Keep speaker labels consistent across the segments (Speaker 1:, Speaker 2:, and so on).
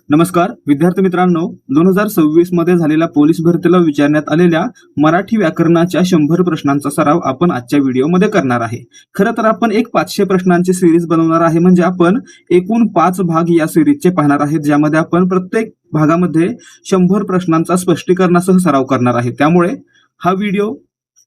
Speaker 1: नमस्कार विद्यार्थी मित्रांनो, 2026 मध्ये झालेल्या पोलीस भरतीला विचारण्यात आलेल्या मराठी व्याकरणाच्या 100 प्रश्नांचा सराव आपण आजच्या व्हिडिओमध्ये करणार आहे. खरं तर आपण एक 500 प्रश्नांची सिरीज बनवणार आहे. म्हणजे आपण एकूण 5 भाग या सिरीजचे पाहणार आहेत, ज्यामध्ये आपण प्रत्येक भागामध्ये 100 प्रश्नांचा स्पष्टीकरणासह सराव करणार आहे. त्यामुळे हा व्हिडिओ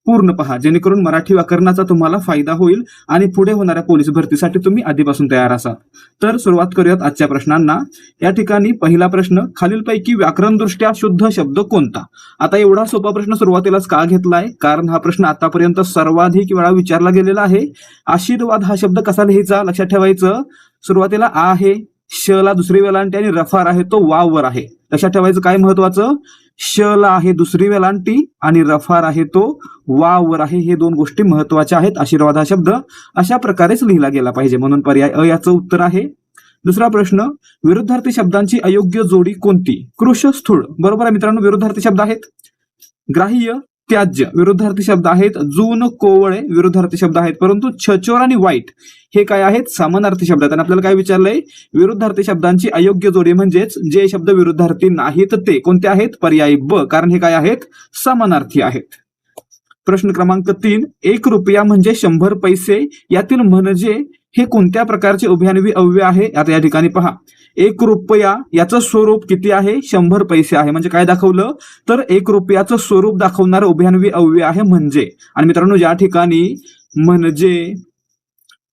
Speaker 1: पूर्ण पहा, जेणेकरून मराठी व्याकरणाचा तुम्हाला फायदा होईल आणि पुढे होणाऱ्या पोलीस भरतीसाठी तुम्ही आधीपासून तयार असाल. तर सुरुवात करूयात आजच्या प्रश्नांना. या ठिकाणी पहिला प्रश्न, खालीलपैकी व्याकरणदृष्ट्या शुद्ध शब्द कोणता? आता एवढा सोपा प्रश्न सुरुवातीलाच का घेतलाय? कारण हा प्रश्न आतापर्यंत सर्वाधिक वेळा विचारला गेलेला आहे. आशीर्वाद हा शब्द कसा लिहायचा लक्षात ठेवायचं. सुरुवातीला आ आहे, श ला दुसरी वेलांटी आणि रफार आहे तो वाव वर आहे. लक्षात ठेवायचं काय महत्वाचं, श ला आहे दुसरी वेलांटी आणि रफार आहे तो वाव वर आहे. हे दोन गोष्टी महत्वाच्या आहेत. आशीर्वाद हा शब्द अशा प्रकारेच लिहिला गेला पाहिजे, म्हणून पर्याय अ याचं उत्तर आहे. दुसरा प्रश्न, विरुद्धार्थी शब्दांची अयोग्य जोडी कोणती? कृश स्थूळ बरोबर आहे मित्रांनो, विरुद्धार्थी शब्द आहेत. ग्राह्य त्याज्य विरुद्धार्थी शब्द आहेत. जून कोवळे विरुद्धार्थी शब्द आहेत. परंतु छचोर आणि वाईट हे काय आहेत? समानार्थी शब्द आहेत. आणि आपल्याला काय विचारलंय, विरुद्धार्थी शब्दांची अयोग्य जोडी म्हणजेच जे शब्द विरुद्धार्थी नाहीत ते कोणते आहेत? पर्याय ब, कारण हे काय आहेत? समानार्थी आहेत. प्रश्न क्रमांक 3, 1 रुपया म्हणजे 100 पैसे यातील म्हणजे हे कोणत्या प्रकारचे उभयान्वी अव्यय आहे? आता या ठिकाणी पहा, 1 रुपया याचं स्वरूप किती आहे? 100 पैसे आहे. म्हणजे काय दाखवलं तर 1 रुपयाचं स्वरूप दाखवणारं उभयान्वी अव्यय आहे म्हणजे. आणि मित्रांनो, ज्या ठिकाणी म्हणजे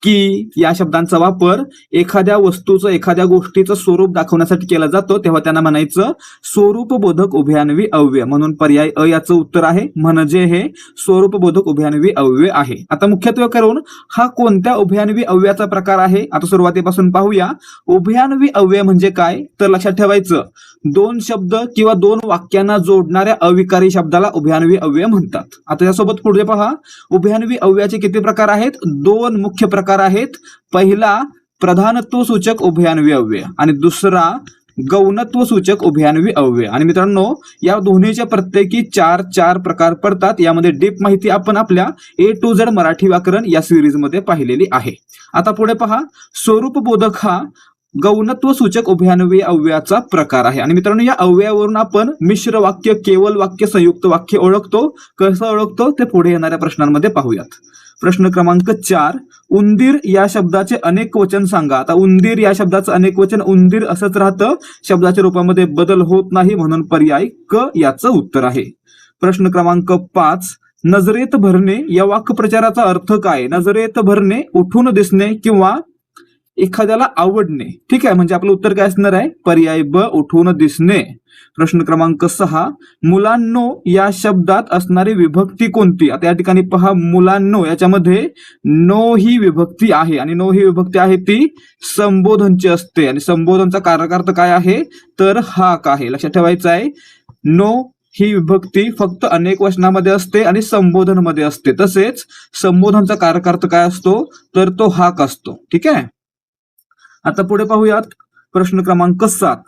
Speaker 1: की या शब्दांचा वापर एखाद्या वस्तूचं एखाद्या गोष्टीचं स्वरूप दाखवण्यासाठी केला जातो, तेव्हा त्यांना म्हणायचं स्वरूपबोधक उभयान्वी अव्यय. म्हणून पर्याय अ याचं उत्तर आहे. म्हणजे हे स्वरूपबोधक उभयान्वी अव्यय आहे. आता मुख्यत्वे करून हा कोणत्या उभयान्वी अव्ययाचा प्रकार आहे? आता सुरुवातीपासून पाहूया. उभयान्वी अव्यय म्हणजे काय तर लक्षात ठेवायचं, 2 शब्द किंवा 2 वाक्यांना जोडणाऱ्या अविकारी शब्दाला उभयान्वी अव्यय म्हणतात. आता यासोबत पुढे पहा, उभयान्वी अव्ययाचे किती प्रकार आहेत? 2 मुख्य प्रकार आहेत. पहिला प्रधानत्व सूचक उभयान्वी अव्यय आणि दुसरा गौणत्व सूचक उभयान्वी अव्यय. आणि मित्रांनो, या दोन्हीच्या प्रत्येकी 4 प्रकार पडतात. यामध्ये डीप माहिती आपण आपल्या A to Z मराठी व्याकरण या सिरीज मध्ये पाहिलेली आहे. आता पुढे पहा, स्वरूपबोधक हा गौणत्व सूचक उभयान्वी अव्ययाचा प्रकार आहे. आणि मित्रांनो, या अव्ययावरून आपण मिश्र वाक्य, केवल वाक्य, संयुक्त वाक्य ओळखतो. कसं ओळखतो ते पुढे येणाऱ्या प्रश्नांमध्ये पाहूयात. प्रश्न क्रमांक 4, उंदीर या शब्दाचे अनेक वचन सांगा. आता उंदीर या शब्दाचं अनेक वचन उंदीर असंच राहतं, शब्दाच्या रूपामध्ये बदल होत नाही, म्हणून पर्याय क याचं उत्तर आहे. प्रश्न क्रमांक 5, नजरेत भरणे या वाक्प्रचाराचा अर्थ काय? नजरेत भरणे उठून दिसणे किंवा एखाद्याला आवडणे. ठीक आहे, म्हणजे आपलं उत्तर काय असणार आहे? पर्याय ब, उठून दिसणे. प्रश्न क्रमांक 6, मुलांनो या शब्दात असणारी विभक्ती कोणती? आता या ठिकाणी पहा, मुलांनो याच्यामध्ये नो ही विभक्ती आहे आणि नो ही विभक्ती आहे ती संबोधनची असते. आणि संबोधनचा कारकार्थ काय आहे तर हाक आहे. लक्षात ठेवायचं आहे, नो ही विभक्ती फक्त अनेक वचनामध्ये असते आणि संबोधन मध्ये असते. तसेच संबोधनचा कारकार्थ काय असतो तर तो हाक असतो. ठीक आहे. आता पुढे पाहूयात. प्रश्न क्रमांक 7,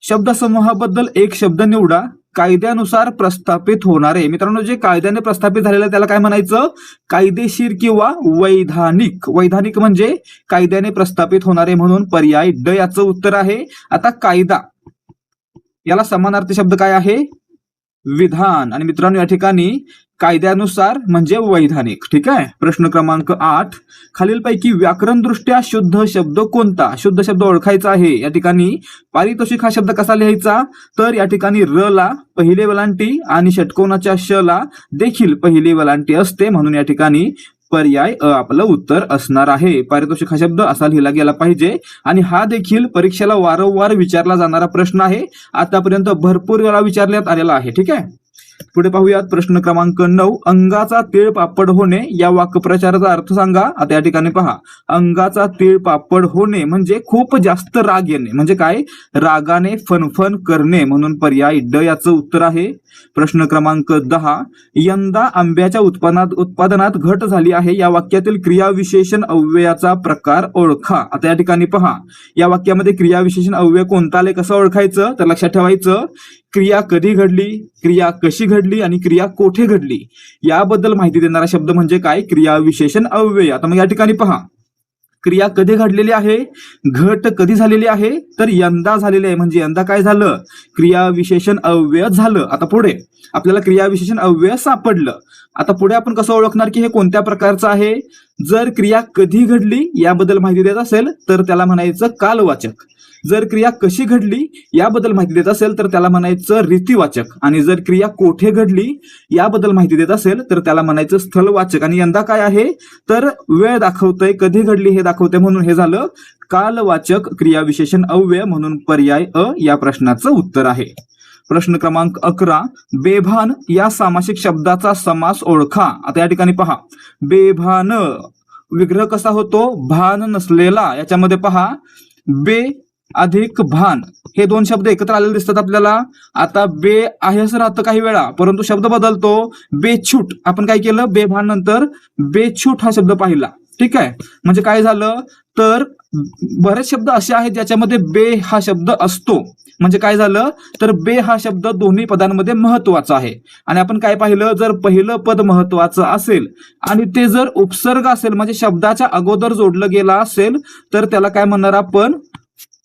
Speaker 1: शब्दसमूहाबद्दल एक शब्द निवडा. कायद्यानुसार प्रस्थापित होणारे. मित्रांनो, जे कायद्याने प्रस्थापित झालेलं त्याला काय म्हणायचं? कायदेशीर किंवा वैधानिक. वैधानिक म्हणजे कायद्याने प्रस्थापित होणारे, म्हणून पर्याय ड याचं उत्तर आहे. आता कायदा याला समानार्थी शब्द काय आहे? विधान. आणि मित्रांनो, या ठिकाणी कायद्यानुसार म्हणजे वैधानिक. ठीक आहे. प्रश्न क्रमांक 8, खालीलपैकी व्याकरणदृष्ट्या शुद्ध शब्द कोणता? शुद्ध शब्द ओळखायचा आहे. या ठिकाणी पारितोषिक हा शब्द कसा लिहायचा तर या ठिकाणी र ला पहिली वेलांटी आणि षटकोनाच्या श ला देखील पहिली वेलांटी असते, म्हणून या ठिकाणी पर्याय अ आपलं उत्तर असणार आहे. पारितोषिक हा शब्द असा लिहिला गेला पाहिजे. आणि हा देखील परीक्षेला वारंवार विचारला जाणारा प्रश्न आहे. आतापर्यंत भरपूर वेळा विचारण्यात आलेला आहे. ठीक आहे. पुढे पाहूयात. प्रश्न क्रमांक 9, अंगाचा तीळ पापड होणे या वाक्प्रचाराचा अर्थ सांगा. आता या ठिकाणी पहा, अंगाचा तीळ पापड होणे म्हणजे खूप जास्त राग येणे. म्हणजे काय? रागाने फनफन करणे, म्हणून पर्याय ड याचं उत्तर आहे. प्रश्न क्रमांक 10, यंदा आंब्याच्या उत्पादनात घट झाली आहे या वाक्यातील क्रियाविशेषण अव्ययाचा प्रकार ओळखा. आता या ठिकाणी पहा, या वाक्यामध्ये क्रियाविशेषण अव्यय कोणता आले, कसं ओळखायचं तर लक्षात ठेवायचं, क्रिया कधी घडली, क्रिया कशी घडली आणि क्रिया कोठे घडली याबद्दल माहिती देणारा शब्द म्हणजे काय? क्रियाविशेषण अव्यय. आता मग या ठिकाणी पहा, क्रिया कधी घडलेली आहे, घट कधी झालेली आहे, तर यंदा झालेली आहे. म्हणजे यंदा काय झालं, क्रियाविशेषण अव्यय झालं. आता पुढे आपल्याला क्रियाविशेषण अव्यय सापडलं. आता पुढे आपण कसं ओळखणार की हे कोणत्या प्रकारचं आहे. जर क्रिया कधी घडली याबद्दल माहिती देत असेल तर त्याला म्हणायचं कालवाचक. जर क्रिया कशी घडली याबद्दल माहिती देत असेल तर त्याला म्हणायचं रीतिवाचक. आणि जर क्रिया कोठे घडली याबद्दल माहिती देत असेल तर त्याला म्हणायचं स्थलवाचक. आणि यंदा काय आहे तर वेळ दाखवतंय, कधी घडली हे दाखवतंय, म्हणून हे झालं कालवाचक क्रियाविशेषण अव्यय. म्हणून पर्याय अ या प्रश्नाचं उत्तर आहे. प्रश्न क्रमांक 11, बेभान या सामासिक शब्दाचा समास ओळखा. आता या ठिकाणी पहा, बेभान विग्रह कसा होतो, भान नसलेला. याच्यामध्ये पहा, बे अधिक भान हे दोन शब्द एकत्र आलेले दिसतात आपल्याला. आता बे आहे असं राहतं काही वेळा, परंतु शब्द बदलतो. बेछूट आपण काय केलं, बेभान नंतर बेछूट हा शब्द पाहिला. ठीक आहे, म्हणजे काय झालं तर बरेच शब्द असे आहेत ज्याच्यामध्ये बे हा शब्द असतो. म्हणजे काय झालं तर बे हा शब्द दोन्ही पदांमध्ये महत्वाचा आहे. आणि आपण काय पाहिलं, जर पहिलं पद महत्वाचं असेल आणि ते जर उपसर्ग असेल म्हणजे शब्दाच्या अगोदर जोडलं गेला असेल तर त्याला काय म्हणणार आपण,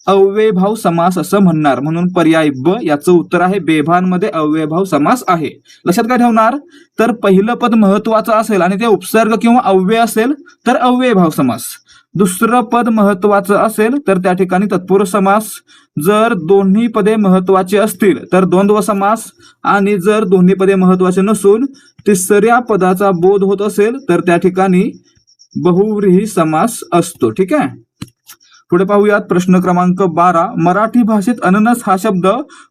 Speaker 1: अव्ययभाव समास असं म्हणणार. म्हणून पर्याय ब याचं उत्तर आहे. बेभान मध्ये अव्ययभाव समास आहे. लक्षात काय ठेवणार तर पहिलं पद महत्वाचं असेल आणि ते उपसर्ग किंवा अव्यय असेल तर अव्ययभाव समास. दुसरं पद महत्वाचं असेल तर त्या ठिकाणी तत्पुरुष समास. जर दोन्ही पदे महत्वाची असतील तर द्वंद्व समास. आणि जर दोन्ही पदे महत्वाचे नसून तिसऱ्या पदाचा बोध होत असेल तर त्या ठिकाणी बहुव्रीही समास असतो. ठीक आहे, पुढे पाहूयात. प्रश्न क्रमांक 12, मराठी भाषेत अननस हा शब्द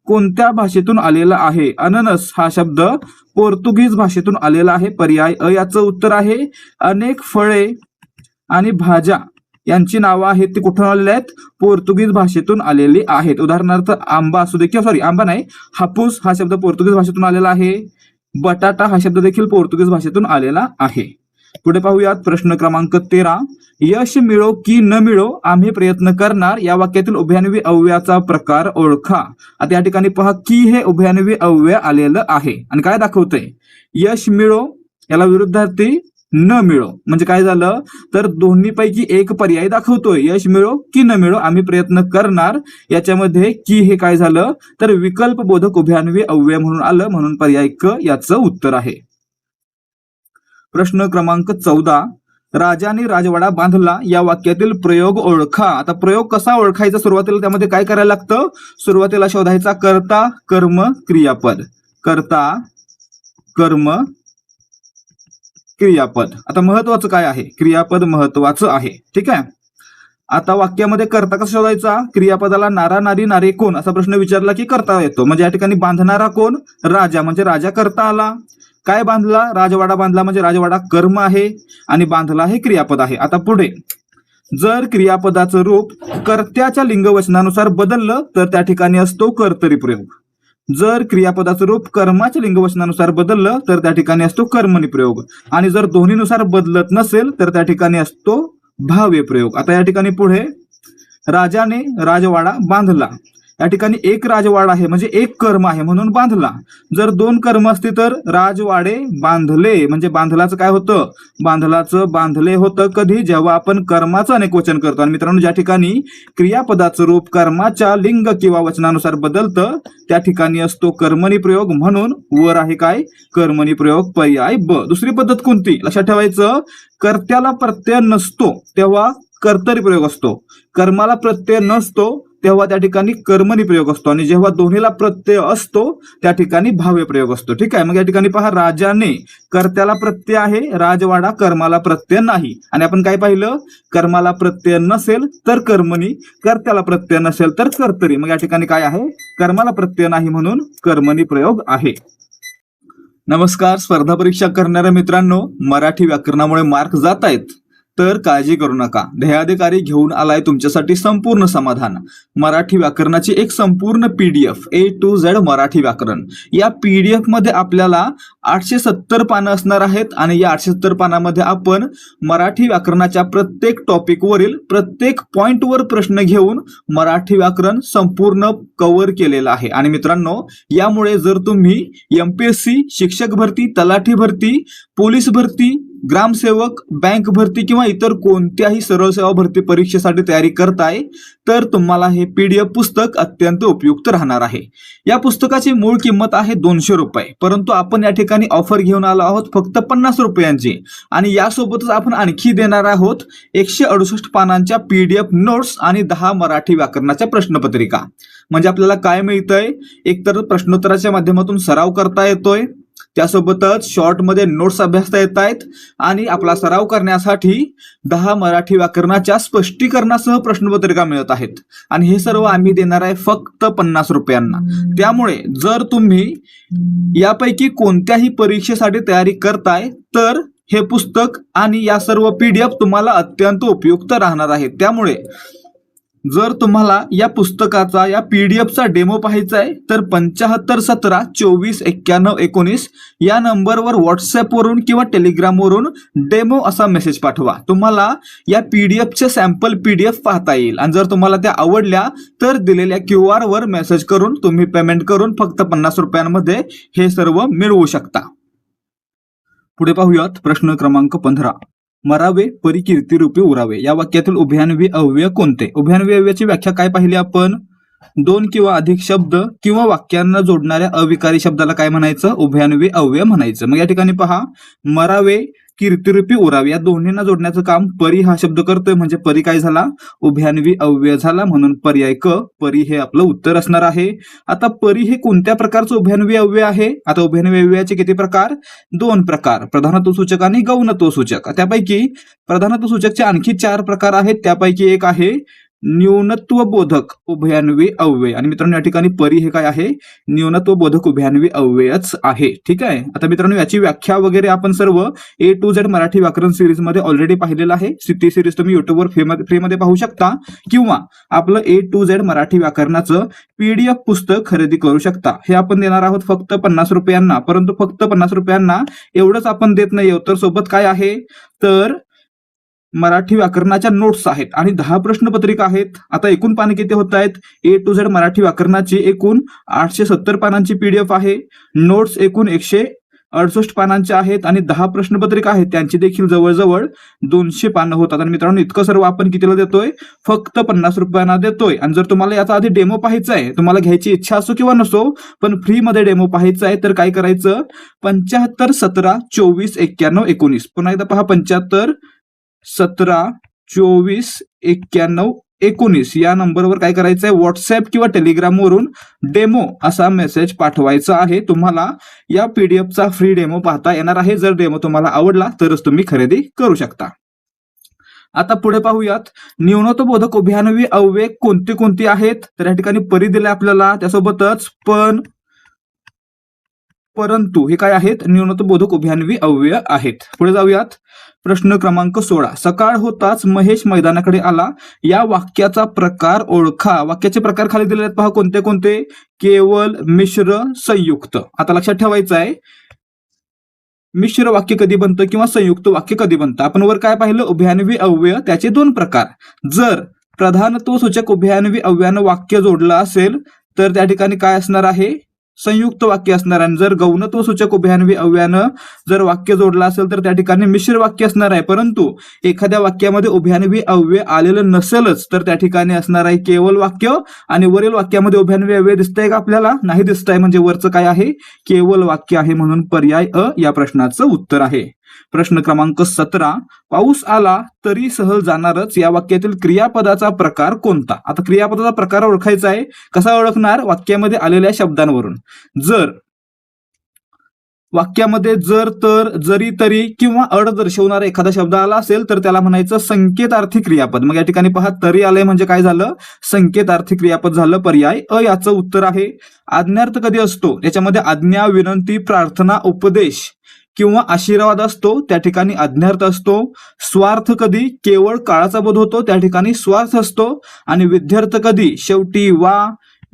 Speaker 1: कोणत्या भाषेतून आलेला आहे. अननस हा शब्द पोर्तुगीज भाषेतून आलेला आहे. पर्याय अ याचं उत्तर आहे. अनेक फळे आणि भाज्या यांची नावं आहेत ती कुठून आलेली आहेत, पोर्तुगीज भाषेतून आलेली आहेत. उदाहरणार्थ आंबा असू दे, किंवा सॉरी आंबा नाही, हापूस हा शब्द पोर्तुगीज भाषेतून आलेला आहे. बटाटा हा शब्द देखील पोर्तुगीज भाषेतून आलेला आहे. पुढे पाहूयात. प्रश्न क्रमांक 13, यश मिळो की न मिळो आम्ही प्रयत्न करणार या वाक्यातील उभयान्वी अव्ययाचा प्रकार ओळखा. आता या ठिकाणी पहा की हे उभयान्वी अव्यय आलेलं आहे आणि काय दाखवतंय, यश मिळो याला विरुद्धार्थी न मिळो. म्हणजे काय झालं तर दोन्हीपैकी एक पर्याय दाखवतोय, यश मिळो की न मिळो आम्ही प्रयत्न करणार. याच्यामध्ये की हे काय झालं तर विकल्प बोधक उभयान्वी अव्यय म्हणून आलं. म्हणून पर्याय क याचं उत्तर आहे. प्रश्न क्रमांक 14, राजाने राजवाडा बांधला या वाक्यातील प्रयोग ओळखा. आता प्रयोग कसा ओळखायचा, सुरुवातीला त्यामध्ये काय करायला लागतं, सुरुवातीला शोधायचा कर्ता कर्म क्रियापद. कर्ता कर्म क्रियापद. आता महत्वाचं काय आहे, क्रियापद महत्वाचं आहे. ठीक आहे, आता वाक्यामध्ये कर्ता कसा शोधायचा, क्रियापदाला नारा नारी नारे कोण असा प्रश्न विचारला की कर्ता येतो. म्हणजे या ठिकाणी बांधणारा कोण, राजा, म्हणजे राजा कर्ता आला. काय बांधला, राजवाडा बांधला, म्हणजे राजवाडा कर्म आहे आणि बांधला हे क्रियापद आहे. आता पुढे जर क्रियापदाचं रूप कर्त्याच्या लिंगवचनानुसार बदललं तर त्या ठिकाणी असतो कर्तरी प्रयोग. जर क्रियापदाचं रूप कर्माच्या लिंगवचनानुसार बदललं तर त्या ठिकाणी असतो कर्मणी प्रयोग. आणि जर दोन्हीनुसार बदलत नसेल तर त्या ठिकाणी असतो भाव्य प्रयोग. आता या ठिकाणी पुढे राजाने राजवाडा बांधला, या ठिकाणी एक राजवाडा आहे म्हणजे एक कर्म आहे म्हणून बांधला. जर दोन कर्म असते तर राजवाडे बांधले, म्हणजे बांधलाचं काय होतं, बांधलाचं बांधले होतं कधी, जेव्हा आपण कर्माचं अनेक वचन करतो. आणि मित्रांनो ज्या ठिकाणी क्रियापदाचं रूप कर्माच्या लिंग किंवा वचनानुसार बदलतं त्या ठिकाणी असतो कर्मणी प्रयोग. म्हणून वर आहे काय, कर्मणी प्रयोग, पर्याय ब. दुसरी पद्धत कोणती लक्षात ठेवायचं, कर्त्याला प्रत्यय नसतो तेव्हा कर्तरी प्रयोग असतो, कर्माला प्रत्यय नसतो तेव्हा त्या ठिकाणी कर्मणी प्रयोग असतो, आणि जेव्हा दोन्हीला प्रत्यय असतो त्या ठिकाणी भाव्य प्रयोग असतो. ठीक आहे, मग या ठिकाणी पहा, राजाने कर्त्याला प्रत्यय आहे, राजवाडा कर्माला प्रत्यय नाही. आणि आपण काय पाहिलं, कर्माला प्रत्यय नसेल तर कर्मणी, कर्त्याला प्रत्यय नसेल तर कर्तरी. मग या ठिकाणी काय आहे, कर्माला प्रत्यय नाही म्हणून कर्मणी प्रयोग आहे. नमस्कार, स्पर्धा परीक्षा करणाऱ्या मित्रांनो, मराठी व्याकरणामुळे मार्क जात आहेत तर काळजी करू नका. ध्येयाधिकारी घेऊन आलाय तुमच्यासाठी संपूर्ण समाधान. मराठी व्याकरणाची एक संपूर्ण PDF A to Z Marathi व्याकरण. या पीडीएफ मध्ये आपल्याला 870 पानं असणार आहेत आणि या 870 पानामध्ये आपण मराठी व्याकरणाच्या प्रत्येक टॉपिक वरील प्रत्येक पॉइंट वर प्रश्न घेऊन मराठी व्याकरण संपूर्ण कव्हर केलेलं आहे. आणि मित्रांनो, यामुळे जर तुम्ही MPSC, शिक्षक भरती, तलाठी भरती, पोलीस भरती, ग्रामसेवक, बँक भरती किंवा इतर कोणत्याही सरळ सेवा भरती परीक्षेसाठी तयारी करताय तर तुम्हाला हे PDF पुस्तक अत्यंत उपयुक्त राहणार आहे. या पुस्तकाची मूळ किंमत आहे 200 रुपये, परंतु आपण या ठिकाणी ऑफर घेऊन आलो आहोत फक्त 50 रुपयांची आणि यासोबतच आपण आणखी देणार आहोत 168 पानांच्या PDF नोट्स आणि 10 मराठी व्याकरणाच्या प्रश्नपत्रिका. म्हणजे आपल्याला काय मिळतंय, एकतर प्रश्नोत्तराच्या माध्यमातून सराव करता येतोय, त्यासोबतच शॉर्ट मध्ये नोट्स अभ्यासता येत आहेत आणि आपला सराव करण्यासाठी 10 मराठी व्याकरणाच्या स्पष्टीकरणासह प्रश्नपत्रिका मिळत आहेत आणि हे सर्व आम्ही देणार आहे फक्त 50 रुपयांना. त्यामुळे जर तुम्ही यापैकी कोणत्याही परीक्षेसाठी तयारी करताय तर हे पुस्तक आणि या सर्व PDF तुम्हाला अत्यंत उपयुक्त राहणार आहे. त्यामुळे जर तुम्हाला या पुस्तकाचा या PDFचा डेमो पाहायचा आहे तर 75 17 24 91 19 या नंबरवर व्हॉट्सअपवरून किंवा टेलिग्रामवरून डेमो असा मेसेज पाठवा. तुम्हाला या PDFचे सॅम्पल PDF पाहता येईल आणि जर तुम्हाला त्या आवडल्या तर दिलेल्या QR वर मेसेज करून तुम्ही पेमेंट करून फक्त 50 रुपयांमध्ये हे सर्व मिळवू शकता. पुढे पाहूयात प्रश्न क्रमांक 15. मरावे परी कीर्तिरूपी उरावे या वाक्यातील उभयान्वी अव्यय कोणते? उभयान्वी अव्ययाची व्याख्या काय पाहिली आपण? 2 किंवा अधिक शब्द किंवा वाक्यांना जोडणाऱ्या अविकारी शब्दाला काय म्हणायचं? उभयान्वी अव्यय म्हणायचं. मग या ठिकाणी पहा, मरावे कीर्तिरूपी उरावे या दोन्हींना जोडण्याचं काम परी हा शब्द करतोय, म्हणजे परी काय झाला? उभयान्वी अव्यय झाला, म्हणून पर्याय क, परी हे आपलं उत्तर असणार आहे. आता परी हे कोणत्या प्रकारचं उभयान्वी अव्यय आहे? आता उभयान्वी अव्ययाचे किती प्रकार? 2 प्रकार, प्रधानत्व सूचक आणि गौणत्व सूचक. त्यापैकी प्रधानत्व सूचकचे आणखी 4 प्रकार आहेत. त्यापैकी एक आहे न्यूनत्व बोधक उभयान्वी अव्यय आणि मित्रांनो या ठिकाणी परी हे काय आहे? न्यूनत्व बोधक उभयान्वी अव्ययच आहे. ठीक आहे. आता मित्रांनो याची व्याख्या वगैरे आपण सर्व A to Z मराठी व्याकरण सिरीज मध्ये ऑलरेडी पाहिलेलं आहे. ती सिरीज तुम्ही युट्यूबवर फ्रीमध्ये पाहू शकता किंवा आपलं A to Z Marathi व्याकरणाचं PDF पुस्तक खरेदी करू शकता. हे आपण देणार आहोत फक्त 50 रुपयांना, परंतु फक्त 50 रुपयांना एवढंच आपण देत नाही आहोत, तर सोबत काय आहे तर मराठी व्याकरणाच्या नोट्स आहेत आणि 10 प्रश्नपत्रिका आहेत. आता एकूण पाने किती होत आहेत? A to Z मराठी व्याकरणाची एकूण 870 पानांची PDF आहे. नोट्स एकूण 168 पानांच्या आहेत आणि 10 प्रश्नपत्रिका आहेत, त्यांची देखील जवळजवळ 200 पानं होतात. आणि मित्रांनो इतकं सर्व आपण कितीला देतोय? फक्त 50 रुपयांना देतोय. आणि जर तुम्हाला याचा आधी डेमो पाहायचा आहे, तुम्हाला घ्यायची इच्छा असो किंवा नसो, पण फ्री मध्ये डेमो पाहायचा आहे तर काय करायचं? 75 17 24 91 19. पुन्हा एकदा पहा, 75 17 24 91 19 या नंबरवर काय करायचंय? व्हॉट्सअप किंवा टेलिग्राम वरून डेमो असा मेसेज पाठवायचा आहे. तुम्हाला या PDFचा फ्री डेमो पाहता येणार आहे. जर डेमो तुम्हाला आवडला तरच तुम्ही खरेदी करू शकता. आता पुढे पाहूयात, न्यूनत्व बोधक उभयान्वी अव्यय कोणती कोणती आहेत? तर या ठिकाणी परी दिले आपल्याला, त्यासोबतच पण, परंतु हे काय आहेत? न्यूनत्व बोधक उभयान्वी अव्यय आहेत. पुढे जाऊयात. प्रश्न क्रमांक 16. सकाळ होताच महेश मैदानाकडे आला या वाक्याचा प्रकार ओळखा. वाक्याचे प्रकार खाली दिलेले आहेत, पहा कोणते कोणते? केवळ, मिश्र, संयुक्त. आता लक्षात ठेवायचं आहे, मिश्र वाक्य कधी बनतं किंवा संयुक्त वाक्य कधी बनतं. आपण वर काय पाहिलं? उभयान्वी अव्यय, त्याचे 2 प्रकार. जर प्रधानत्व सूचक उभयान्वी अव्ययानं वाक्य जोडलं असेल तर त्या ठिकाणी काय असणार आहे? संयुक्त वाक्य असणार आहे. जर गौणत्व सूचक उभयान्वी अव्ययानं जर वाक्य जोडलं असेल तर त्या ठिकाणी मिश्र वाक्य असणार आहे. परंतु एखाद्या वाक्यामध्ये उभयान्वी अव्यय आलेलं नसेलच तर त्या ठिकाणी असणार आहे केवळ वाक्य. आणि वरील वाक्यामध्ये उभयान्वी अव्यय दिसतंय का आपल्याला? नाही दिसतंय, म्हणजे वरचं काय आहे? केवळ वाक्य आहे, म्हणून पर्याय अ या प्रश्नाचं उत्तर आहे. प्रश्न क्रमांक 17. पाऊस आला तरी सहल जाणारच या वाक्यातील क्रियापदाचा प्रकार कोणता? आता क्रियापदाचा प्रकार ओळखायचा आहे. कसा ओळखणार? वाक्यामध्ये आलेल्या शब्दांवरून. जर वाक्यामध्ये जर, तर, जरी, तरी किंवा अड दर्शवणारा एखादा शब्द आला असेल तर त्याला म्हणायचं संकेतार्थी क्रियापद. मग या ठिकाणी पहा, तरी आलंय म्हणजे काय झालं? संकेतार्थी क्रियापद झालं. पर्याय अ याचं उत्तर आहे. आज्ञार्थ कधी असतो? याच्यामध्ये आज्ञा, विनंती, प्रार्थना, उपदेश किंवा आशीर्वाद असतो, त्या ठिकाणी आज्ञार्थ असतो. स्वार्थ कधी? केवळ काळाचा बोध होतो, त्या ठिकाणी स्वार्थ असतो. आणि विद्यार्थ कधी? शेवटी वा,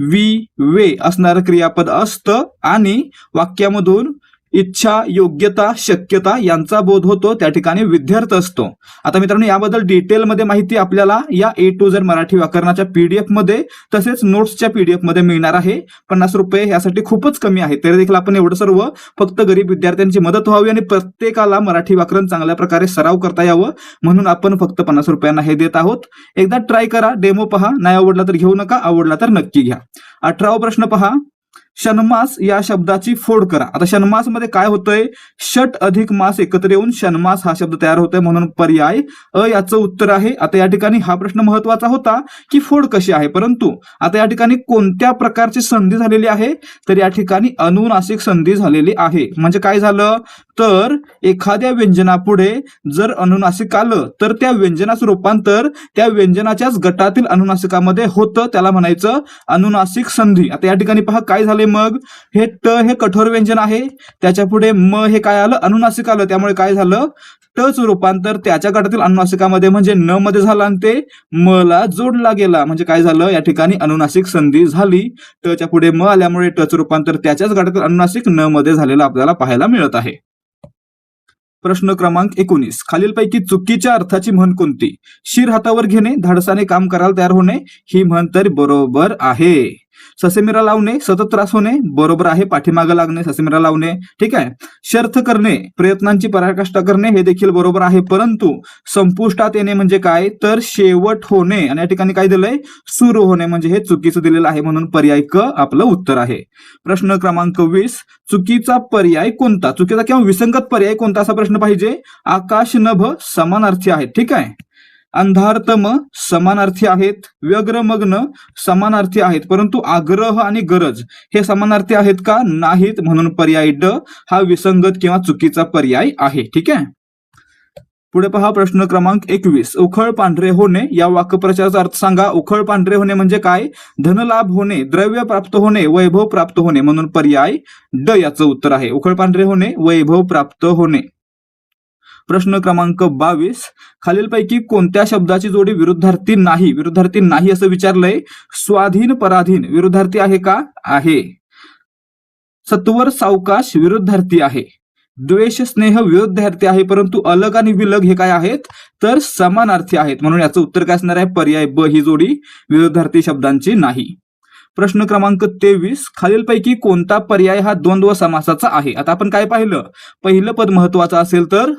Speaker 1: वी, वे असणारं क्रियापद असतं आणि वाक्यामधून इच्छा, योग्यता, शक्यता यांचा बोध होतो, त्या ठिकाणी विद्यार्थ असतो. आता मित्रांनो, याबद्दल डिटेलमध्ये माहिती आपल्याला या A to Z मराठी व्याकरणाच्या PDF मध्ये तसेच नोट्सच्या PDF मध्ये मिळणार आहे. 50 रुपये यासाठी खूपच कमी आहे. तरी देखील आपण एवढं सर्व फक्त गरीब विद्यार्थ्यांची मदत व्हावी आणि प्रत्येकाला मराठी व्याकरण चांगल्या प्रकारे सराव करता यावं म्हणून आपण फक्त 50 रुपयांना हे देत आहोत. एकदा ट्राय करा, डेमो पहा, नाही आवडला तर घेऊ नका, आवडला तर नक्की घ्या. 18वा प्रश्न पहा. षण्मास या शब्दाची फोड करा. आता षण्मास मध्ये काय होतंय, षट अधिक मास एकत्र येऊन षण्मास हा शब्द तयार होतोय म्हणून पर्याय अ याचं उत्तर आहे. आता या ठिकाणी हा प्रश्न महत्वाचा होता की फोड कशी आहे, परंतु आता या ठिकाणी कोणत्या प्रकारची संधी झालेली आहे, तर या ठिकाणी अनुनासिक संधी झालेली आहे. म्हणजे काय झालं, तर एखाद्या व्यंजनापुढे जर अनुनासिक आलं तर त्या व्यंजनाचं रूपांतर त्या व्यंजनाच्याच गटातील अनुनासिकामध्ये होतं, त्याला म्हणायचं अनुनासिक संधी. आता या ठिकाणी पहा काय झाले, मग हे ट हे कठोर व्यंजन आहे, त्याच्या पुढे म हे काय आलं, अनुनासिक आलं, त्यामुळे काय झालं, टच रूपांतर त्याच्या गटातील अनुनासिकामध्ये म्हणजे न मध्ये झालं आणि ते म ला जोडला गेला. म्हणजे काय झालं, या ठिकाणी अनुनासिक संधी झाली. टच्या पुढे म आल्यामुळे टच रूपांतर त्याच्याच गटातील अनुनासिक न मध्ये झालेलं आपल्याला पाहायला मिळत आहे. प्रश्न क्रमांक 19. खालीलपैकी चुकीच्या अर्थाची म्हण कोणती? शिर हातावर घेणे, धाडसाने काम करायला तयार होणे, ही म्हण तर बरोबर आहे. ससेमिरा लावणे, सतत त्रास होणे, बरोबर आहे. पाठीमागे लागणे, ससेमिरा लावणे, ठीक आहे. शर्थ करणे, प्रयत्नांची पराकाष्ठा करणे, हे देखील बरोबर आहे. परंतु संपुष्टात येणे म्हणजे काय, तर शेवट होणे, आणि या ठिकाणी काय दिलंय, सुरू होणे, म्हणजे हे चुकीचं दिलेलं आहे म्हणून पर्याय क आपलं उत्तर आहे. प्रश्न क्रमांक 20. चुकीचा पर्याय कोणता, चुकीचा किंवा विसंगत पर्याय कोणता असा प्रश्न पाहिजे. आकाश नभ समानार्थी आहेत, ठीक आहे. अंधारतम समानार्थी आहेत, व्यग्रमग्न समानार्थी आहेत, परंतु आग्रह आणि गरज हे समानार्थी आहेत का, नाहीत, म्हणून पर्याय ड हा विसंगत किंवा चुकीचा पर्याय आहे. ठीक आहे. पुढे पहा प्रश्न क्रमांक 21. उखळ पांढरे होणे या वाक्यप्रचाराचा अर्थ सांगा. उखळ पांढरे होणे म्हणजे काय, धनलाभ होणे, द्रव्य प्राप्त होणे, वैभव प्राप्त होणे, म्हणून पर्याय ड याचं उत्तर आहे. उखळ पांढरे होणे, वैभव प्राप्त होणे. प्रश्न क्रमांक 22. खालीलपैकी कोणत्या शब्दाची जोडी विरुद्धार्थी नाही, विरुद्धार्थी नाही असं विचारलंय. स्वाधीन पराधीन विरुद्धार्थी आहे का, आहे. सत्वर सावकाश विरुद्धार्थी आहे. द्वेष स्नेह विरुद्धार्थी आहे, परंतु अलग आणि विलग हे काय आहेत, तर समानार्थी आहेत, म्हणून याचं उत्तर काय असणार आहे, पर्याय ब ही जोडी विरुद्धार्थी शब्दांची नाही. प्रश्न क्रमांक 23. खालीलपैकी कोणता पर्याय हा द्वंद्व समासाचा आहे. आता आपण काय पाहिलं, पहिलं पद महत्वाचं असेल तर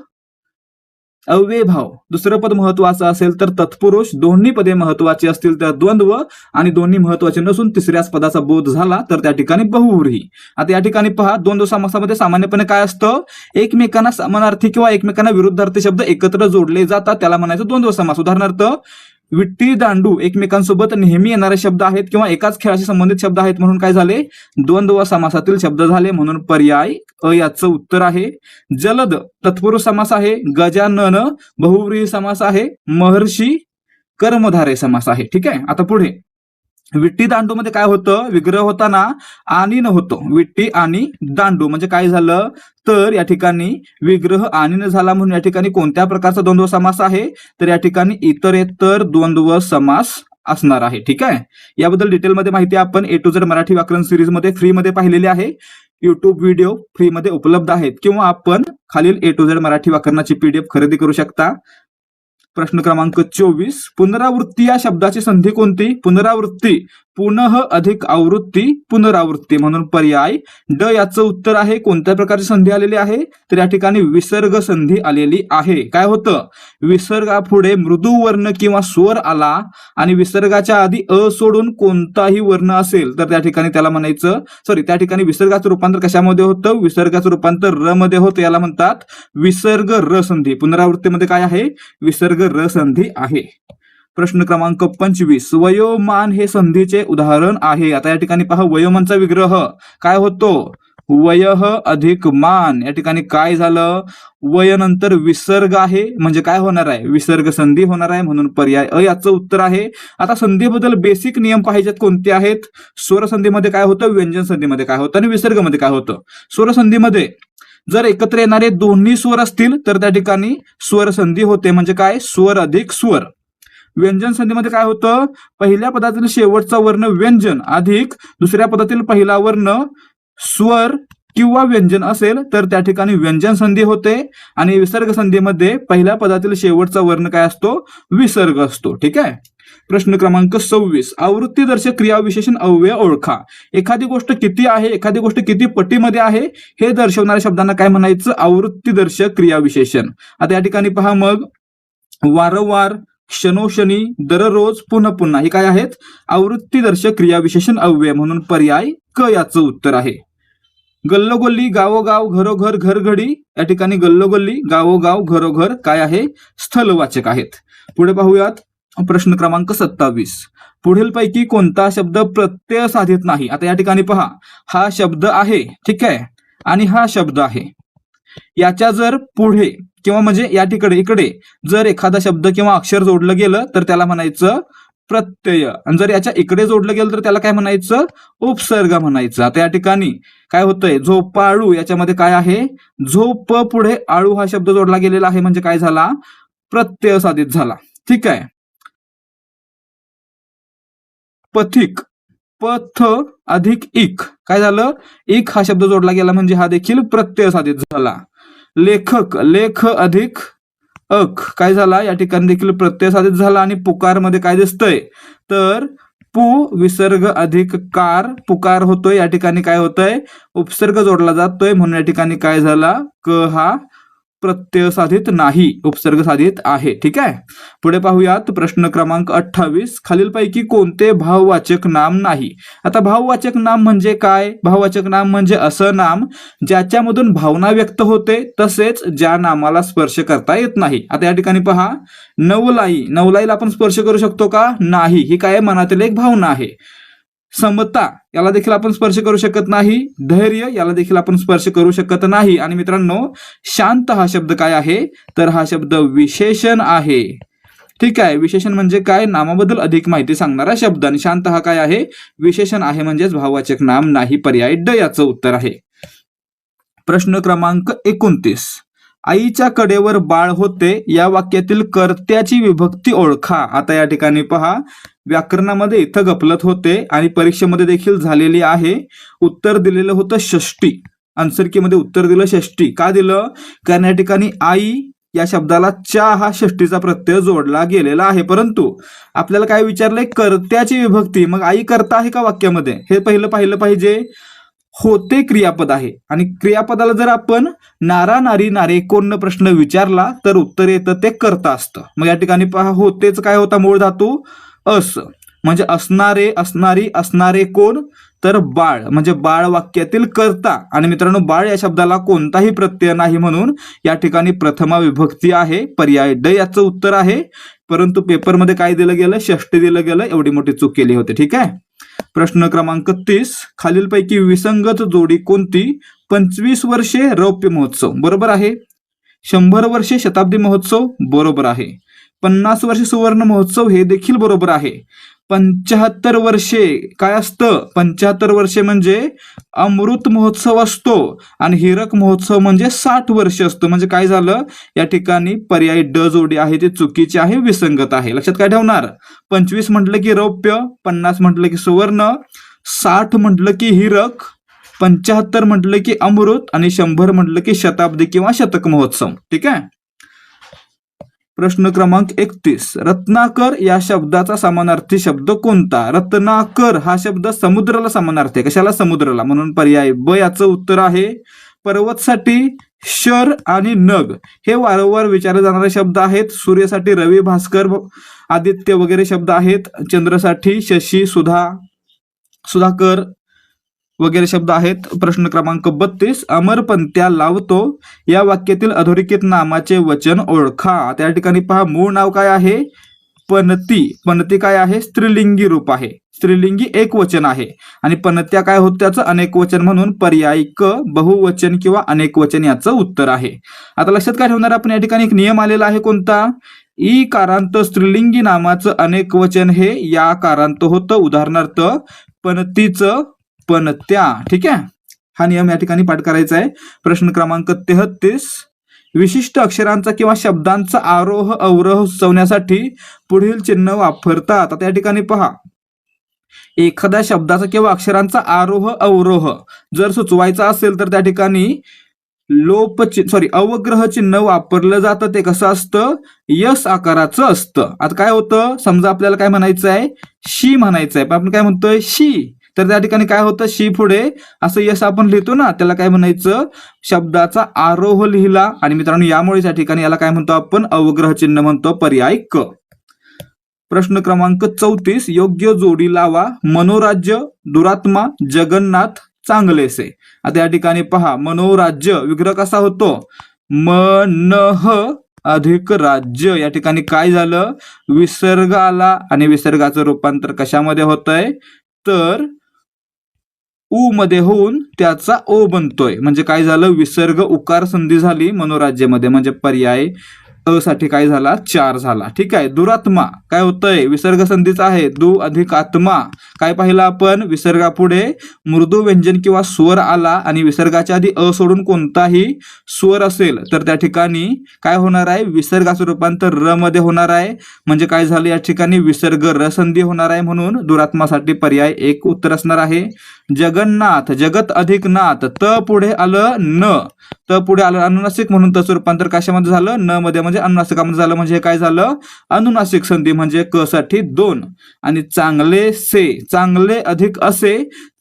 Speaker 1: अव्ययभाव, दुसरं पद महत्वाचं असेल तर तत्पुरुष, दोन्ही पदे महत्वाची असतील तर द्वंद्व, आणि दोन्ही महत्वाचे नसून तिसऱ्याच पदाचा बोध झाला तर त्या ठिकाणी बहुव्रीही. आता या ठिकाणी पहा, द्वंद्व समासामध्ये सामान्यपणे काय असतं, एकमेकांना समानार्थी किंवा एकमेकांना विरुद्धार्थी शब्द एकत्र जोडले जातात, त्याला म्हणायचं द्वंद्व समास. उदाहरणार्थ विट्टी दांडू एकमेकांसोबत नेहमी येणारे शब्द आहेत किंवा एकाच खेळाशी संबंधित शब्द आहेत, म्हणून काय झाले, द्वंद्व समासातील शब्द झाले, म्हणून पर्याय अ याचं उत्तर आहे. जलद तत्पुरुष समास आहे. गजानन बहुव्रीही समास आहे. महर्षी कर्मधारय समास आहे. ठीक आहे. आता पुढे विट्टी दांडू मध्ये काय होतं, विग्रह होताना आणि न होतो. विट्टी आणि दांडू म्हणजे काय झालं, तर या ठिकाणी विग्रह आणि न झाला, म्हणून या ठिकाणी कोणत्या प्रकारचा द्वंद्व समास आहे, तर या ठिकाणी इतरेतर द्वंद्व समास असणार आहे. ठीक आहे. याबद्दल डिटेलमध्ये माहिती आपण A to Z मराठी व्याकरण सिरीज मध्ये फ्री मध्ये पाहिलेली आहे. युट्यूब व्हिडिओ फ्री मध्ये उपलब्ध आहेत, किंवा आपण खालील A to Z Marathi व्याकरणाची PDF खरेदी करू शकता. प्रश्न क्रमांक 24. पुनरावृत्ती या शब्दाची संधी कोणती, पुनरावृत्ती, पुनः अधिक आवृत्ती, पुनरावृत्ती, म्हणून पर्याय ड याचं उत्तर आहे. कोणत्या प्रकारची संधी आलेली आहे, तर या ठिकाणी विसर्ग संधी आलेली आहे. काय होतं, विसर्गापुढे मृदू वर्ण किंवा स्वर आला आणि विसर्गाच्या आधी अ सोडून कोणताही वर्ण असेल तर त्या ठिकाणी त्याला म्हणायचं, त्या ठिकाणी विसर्गाचं रूपांतर कशामध्ये होतं, विसर्गाचं रूपांतर र मध्ये होतं, याला म्हणतात विसर्ग र संधी. पुनरावृत्तीमध्ये काय आहे, विसर्ग र संधी आहे. प्रश्न क्रमांक 25. वयोमान हे संधीचे उदाहरण आहे. आता या ठिकाणी पहा, वयोमानचा विग्रह काय होतो, वयः अधिक मान. या ठिकाणी काय झालं, वय नंतर विसर्ग आहे, म्हणजे काय होणार आहे, विसर्ग संधी होणार आहे, म्हणून पर्याय अ याचं उत्तर आहे. आता संधीबद्दल बेसिक नियम पाहिजेत, कोणते आहेत, स्वर संधीमध्ये काय होतं, व्यंजन संधीमध्ये काय होतं, आणि विसर्गमध्ये काय होतं. स्वर संधीमध्ये जर एकत्र येणारे दोन्ही स्वर असतील तर त्या ठिकाणी स्वर संधी होते, म्हणजे काय, स्वर अधिक स्वर. व्यंजन संधीमध्ये काय होतं, पहिल्या पदातील शेवटचा वर्ण व्यंजन अधिक दुसऱ्या पदातील पहिला वर्ण स्वर किंवा व्यंजन असेल तर त्या ठिकाणी व्यंजन संधी होते आणि विसर्ग संधीमध्ये पहिल्या पदातील शेवटचा वर्ण काय असतो, विसर्ग असतो. ठीक आहे. प्रश्न क्रमांक 26, आवृत्तीदर्शक क्रियाविशेषण अव्यय ओळखा. एखादी गोष्ट किती आहे, एखादी गोष्ट किती पटीमध्ये आहे हे दर्शवणाऱ्या शब्दांना काय म्हणायचं, आवृत्तीदर्शक क्रियाविशेषण. आता या ठिकाणी पहा, मग वारंवार, क्षणोक्षणी, दररोज, पुन्हा पुन्हा हे काय आहेत, आवृत्तीदर्शक क्रियाविशेषण अव्यय, म्हणून पर्याय क याचं उत्तर आहे. गल्लोगल्ली, गावोगाव, घरोघर, घरघडी, या ठिकाणी गल्लोगल्ली, गावोगाव, घरोघर काय आहे, स्थलवाचक आहेत. पुढे पाहूयात प्रश्न क्रमांक 27, पुढीलपैकी कोणता शब्द प्रत्यय साधित नाही. आता या ठिकाणी पहा, हा शब्द आहे, ठीक आहे, आणि हा शब्द आहे. याच्या जर पुढे किंवा म्हणजे या ठिकाणी इकडे जर एखादा शब्द किंवा अक्षर जोडलं गेलं तर त्याला म्हणायचं प्रत्यय, आणि जर याच्या इकडे जोडलं गेलं तर त्याला काय म्हणायचं, उपसर्ग म्हणायचं. आता या ठिकाणी काय होतंय, झोपाळू, याच्यामध्ये काय आहे, झोप पुढे आळू हा शब्द जोडला गेलेला आहे, म्हणजे काय झाला, प्रत्यय साधित झाला. ठीक आहे. पथिक, पथ अधिक इक, काय झालं, इक हा शब्द जोडला गेला म्हणजे हा देखील प्रत्यय साधित झाला. लेखक, लेख अधिक अक, काय झाला, या ठिकाणी देखील प्रत्यय साधित झाला. आणि पुकार मध्ये काय दिसतंय, तर पु विसर्ग अधिक कार, पुकार होतोय, या ठिकाणी काय होतंय, उपसर्ग जोडला जातोय, म्हणून या ठिकाणी काय झाला, क हा प्रत्यय साधित नाही, उपसर्ग साधित आहे. ठीक आहे. पुढे पाहूयात प्रश्न क्रमांक 28, खालीलपैकी कोणते भाववाचक नाम नाही. आता भाववाचक नाम म्हणजे काय, भाववाचक नाम म्हणजे असं नाम ज्याच्यामधून भावना व्यक्त होते तसेच ज्या नामाला स्पर्श करता येत नाही. आता या ठिकाणी पहा, नवलाई, नवलाईला आपण स्पर्श करू शकतो का, नाही, ही काय मनातील एक भावना आहे. समता, याला देखील आपण स्पर्श करू शकत नाही. धैर्य, याला देखील आपण स्पर्श करू शकत नाही. आणि मित्रांनो, शांत हा शब्द काय आहे, तर हा शब्द विशेषण आहे. ठीक आहे. विशेषण म्हणजे काय, नामाबद्दल अधिक माहिती सांगणारा शब्द, आणि शांत हा काय आहे, विशेषण आहे, म्हणजेच भाववाचक नाम नाही. पर्याय ड याचं उत्तर आहे. प्रश्न क्रमांक 29, आईच्या कडेवर बाळ होते या वाक्यातील कर्त्याची विभक्ती ओळखा. आता या ठिकाणी पहा, व्याकरणामध्ये इथं गफलत होते आणि परीक्षेमध्ये देखील झालेली आहे. उत्तर दिलेलं होतं षष्टी, आन्सर की मध्ये उत्तर दिलं षष्टी. का दिलं, कारण या ठिकाणी आई या शब्दाला चा हा षष्टीचा प्रत्यय जोडला गेलेला आहे. परंतु आपल्याला काय विचारलंय, कर्त्याची विभक्ती, मग आई कर्ता आहे का वाक्यामध्ये, हे पहिलं पाहिलं पाहिजे. होते क्रियापद आहे, आणि क्रियापदाला जर आपण नारा नारी नारे कोण प्रश्न विचारला तर उत्तर येतं ते कर्ता असतं. मग या ठिकाणी पहा, होतेच काय होता, मूळ धातू अस, म्हणजे असणारे, असणारी, असणारे कोण, तर बाळ, म्हणजे बाळ वाक्यातील कर्ता. आणि मित्रांनो, बाळ या शब्दाला कोणताही प्रत्यय नाही, म्हणून या ठिकाणी प्रथमा विभक्ती आहे. पर्याय ड याचं उत्तर आहे. परंतु पेपरमध्ये काय दिलं गेलं, षष्टी दिलं गेलं, एवढी मोठी चूक केली होती. ठीक आहे. प्रश्न क्रमांक 30, खालीलपैकी विसंगत जोडी कोणती. 25 वर्षे रौप्य महोत्सव, बरोबर आहे. 100 वर्षे शताब्दी महोत्सव, बरोबर आहे. 50 वर्षे सुवर्ण महोत्सव, हे देखील बरोबर आहे. 75 वर्षे काय असतं, 75 वर्षे म्हणजे अमृत महोत्सव असतो, आणि हिरक महोत्सव म्हणजे 60 वर्ष असतो. म्हणजे काय झालं, या ठिकाणी पर्याय ड जोडी आहे ती चुकीची आहे, विसंगत आहे. लक्षात काय ठेवणार, 25 म्हटलं की रौप्य, 50 म्हटलं की सुवर्ण, 60 म्हटलं की हिरक, 75 म्हटलं की अमृत, आणि 100 म्हटलं की शताब्दी किंवा शतक महोत्सव. ठीक आहे. प्रश्न क्रमांक 31, रत्नाकर या शब्दाचा समानार्थी शब्द कोणता. रत्नाकर हा शब्द समुद्राला समानार्थी आहे. कशाला, समुद्राला, म्हणून पर्याय ब याचं उत्तर आहे. पर्वतसाठी शर आणि नग हे वारंवार विचारले जाणारे शब्द आहेत. सूर्यासाठी रवी, भास्कर, आदित्य वगैरे शब्द आहेत. चंद्रसाठी शशी, सुधाकर वगैरे शब्द आहेत. प्रश्न क्रमांक 32, अमरपंत्या लावतो या वाक्यातील अधोरेखित नामाचे वचन ओळखा. त्या ठिकाणी पहा, मूळ नाव काय आहे, पणती. पणती काय आहे, स्त्रीलिंगी रूप आहे, स्त्रीलिंगी एक वचन आहे. आणि पणत्या काय होत, त्याचं अनेक वचन, म्हणून पर्याय क बहुवचन किंवा अनेक वचन याचं उत्तर आहे. आता लक्षात काय ठेवणार आपण, या ठिकाणी एक नियम आलेला आहे कोणता, ई कारांत स्त्रीलिंगी नामाचं अनेक वचन हे या कारांत होतं. उदाहरणार्थ पणतीचं पणत्या. ठीक आहे. हा नियम या ठिकाणी पाठ करायचा आहे. प्रश्न क्रमांक 33, विशिष्ट अक्षरांचा किंवा शब्दांचा आरोह अवरोह सुचवण्यासाठी पुढील चिन्ह वापरतात. आता या ठिकाणी पहा, एखाद्या शब्दाचा किंवा अक्षरांचा आरोह अवरोह जर सुचवायचा असेल तर त्या ठिकाणी अवग्रह चिन्ह वापरलं जातं. ते कसं असतं, यस आकाराचं असतं. आता काय होतं, समजा आपल्याला काय म्हणायचं आहे, शी म्हणायचं आहे, पण आपण काय म्हणतोय शी, तर त्या ठिकाणी काय होतं, शी पुढे असं यस आपण लिहितो ना, त्याला काय म्हणायचं, शब्दाचा आरोह लिहिला. आणि मित्रांनो यामुळे त्या ठिकाणी याला काय म्हणतो आपण, अवग्रह चिन्ह म्हणतो, पर्याय क. प्रश्न क्रमांक 34, योग्य जोडी लावा. मनोराज्य, दुरात्मा, जगन्नाथ, चांगलेसे. आता या ठिकाणी पहा, मनोराज्य विग्रह कसा होतो, मनः अधिक राज्य. या ठिकाणी काय झालं, विसर्ग आला आणि विसर्गाचं रूपांतर कशामध्ये होतंय, तर उ मध्ये होऊन त्याचा ओ बनतोय. म्हणजे काय झालं, विसर्ग उकार संधी झाली मनोराज्यामध्ये, म्हणजे पर्याय अ साठी काय झाला, 4 झाला. ठीक आहे. दुरात्मा काय होतंय, विसर्ग संधीचा आहे, दु अधिक आत्मा. काय पाहिलं आपण, विसर्गापुढे मृदू व्यंजन किंवा स्वर आला आणि विसर्गाच्या आधी अ सोडून कोणताही स्वर असेल तर त्या ठिकाणी काय होणार आहे, विसर्गाचं रूपांतर र मध्ये होणार आहे. म्हणजे काय झालं, या ठिकाणी विसर्ग र संधी होणार आहे, म्हणून दुरात्मासाठी पर्याय 1 उत्तर असणार आहे. जगन्नाथ, जगत अधिक नाथ, त पुढे आलं न, त पुढे आलं अनुनासिक, म्हणून तचं रूपांतर कशामध्ये झालं, न मध्ये, म्हणजे अनुनासिकामध्ये झालं. म्हणजे काय झालं, अनुनासिक संधी, म्हणजे क साठी 2. आणि चांगले से, चांगले अधिक असे,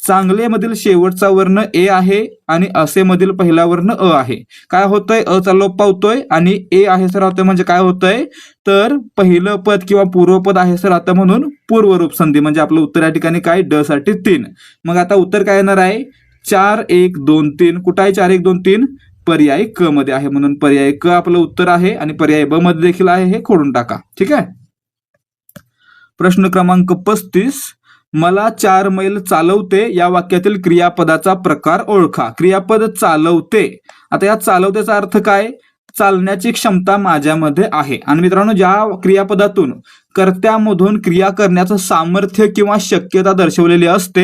Speaker 1: चांगले मधील शेवटचा वर्ण ए आहे आणि असे मधील पहिला वर्ण अ आहे. काय होतंय, अ चा लोप पावतोय आणि ए आहे सर राहतोय. म्हणजे काय होतंय, तर पहिलं पद किंवा पूर्वपद आहे सर आता, म्हणून पूर्वरूप संधी. म्हणजे आपलं उत्तर या ठिकाणी काय, ड साठी 3. मग आता उत्तर काय येणार आहे, 4 1 2 3. कुठं आहे 4 1 2 3, पर्याय क मध्ये आहे, म्हणून पर्याय क आपलं उत्तर आहे. आणि पर्याय ब मध्ये देखील आहे, हे खोडून टाका. ठीक आहे. प्रश्न क्रमांक 35, मला 4 मैल चालवते या वाक्यातील क्रियापदाचा प्रकार ओळखा. क्रियापद चालवते. आता या चालवतेचा अर्थ काय, चालण्याची क्षमता माझ्यामध्ये आहे. आणि मित्रांनो ज्या क्रियापदातून कर्त्यामधून क्रिया करण्याचं सामर्थ्य किंवा शक्यता दर्शवलेली असते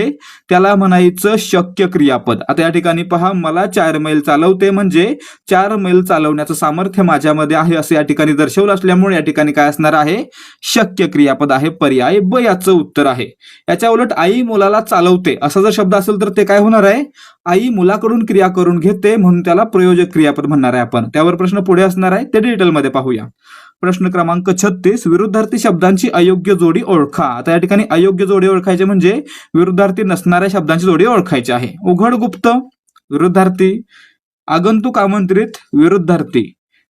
Speaker 1: त्याला म्हणायचं शक्य क्रियापद. आता या ठिकाणी पहा, मला 4 मैल चालवते म्हणजे 4 मैल चालवण्याचं सामर्थ्य माझ्यामध्ये आहे असं या ठिकाणी दर्शवलं असल्यामुळे या ठिकाणी काय असणार आहे, शक्य क्रियापद आहे. पर्याय ब याचं उत्तर आहे. याच्या उलट आई मुलाला चालवते असा जर शब्द असेल तर ते काय होणार आहे, आई मुलाकडून क्रिया करून घेते, म्हणून त्याला प्रयोजक क्रियापद म्हणणार आहे आपण. त्यावर प्रश्न पुढे असणार आहे, ते डिटेलमध्ये पाहूया. प्रश्न क्रमांक 36, विरुद्धार्थी शब्दांची अयोग्य जोडी ओळखा. आता या ठिकाणी अयोग्य जोडी ओळखायची म्हणजे विरुद्धार्थी नसणाऱ्या शब्दांची जोडी ओळखायची आहे. उघड गुप्त विरुद्धार्थी, आगंतुक आमंत्रित विरुद्धार्थी,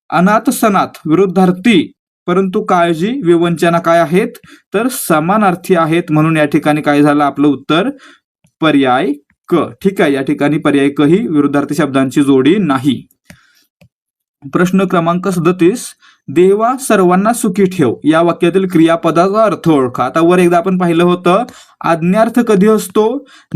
Speaker 1: अनाथ सनाथ विरुद्धार्थी, परंतु काळजी विवंचना काय आहेत, तर समानार्थी आहेत. म्हणून या ठिकाणी काय झालं, आपलं उत्तर पर्याय क. ठीक आहे. या ठिकाणी पर्याय क ही विरुद्धार्थी शब्दांची जोडी नाही. प्रश्न क्रमांक 37, देवा सर्वांना सुखी ठेव या वाक्यातील क्रियापदाचा अर्थ ओळखा. आता वर एकदा आपण पाहिलं होतं, आज्ञार्थ कधी असतो,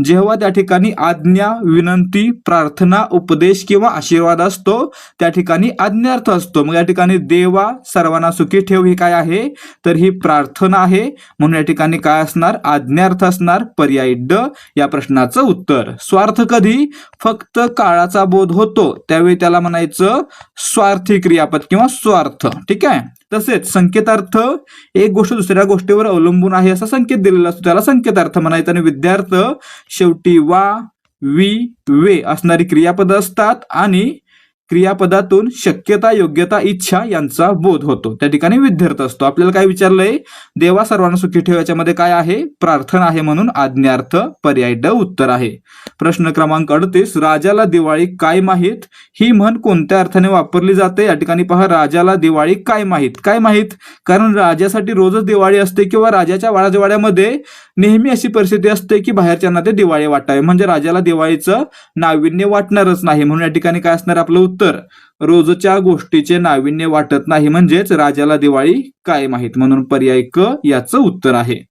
Speaker 1: जेव्हा त्या ठिकाणी आज्ञा, विनंती, प्रार्थना, उपदेश किंवा आशीर्वाद असतो त्या ठिकाणी आज्ञार्थ असतो. मग या ठिकाणी देवा सर्वांना सुखी ठेव ही काय आहे, तर ही प्रार्थना आहे, म्हणून या ठिकाणी काय असणार, आज्ञार्थ असणार. पर्याय ड या प्रश्नाचं उत्तर. स्वार्थ कधी, फक्त काळाचा बोध होतो त्यावेळी त्याला म्हणायचं स्वार्थी क्रियापद किंवा स्वार्थ. ठीक आहे. तसेच संकेतार्थ, एक गोष्ट दुसऱ्या गोष्टीवर अवलंबून आहे असा संकेत दिलेला असतो त्याला संकेतार्थ म्हणायचं. आणि विद्यार्थ शेवटी वा, वी, वे असणारी क्रियापद असतात आणि क्रियापदातून शक्यता, योग्यता, इच्छा यांचा बोध होतो, त्या ठिकाणी विद्यार्थ असतो. आपल्याला काय विचारलंय, देवा सर्वांना सुखी ठेव याच्यामध्ये काय आहे, प्रार्थना आहे, म्हणून आज्ञार्थ. पर्याय ड उत्तर आहे. प्रश्न क्रमांक 38, राजाला दिवाळी काय माहीत ही म्हण कोणत्या अर्थाने वापरली जाते. या ठिकाणी पहा, राजाला दिवाळी काय माहीत. काय माहीत, कारण राजासाठी रोजच दिवाळी असते किंवा राजाच्या वाडाजवाड्यामध्ये नेहमी अशी परिस्थिती असते की बाहेरच्यांना ते दिवाळी वाटावे, म्हणजे राजाला दिवाळीचं नाविन्य वाटणारच नाही. म्हणून या ठिकाणी काय असणार आपलं उत्तर, रोजच्या गोष्टीचे नाविन्य वाटत नाही, म्हणजेच राजाला दिवाळी काय माहीत, म्हणून पर्याय क याचं उत्तर आहे.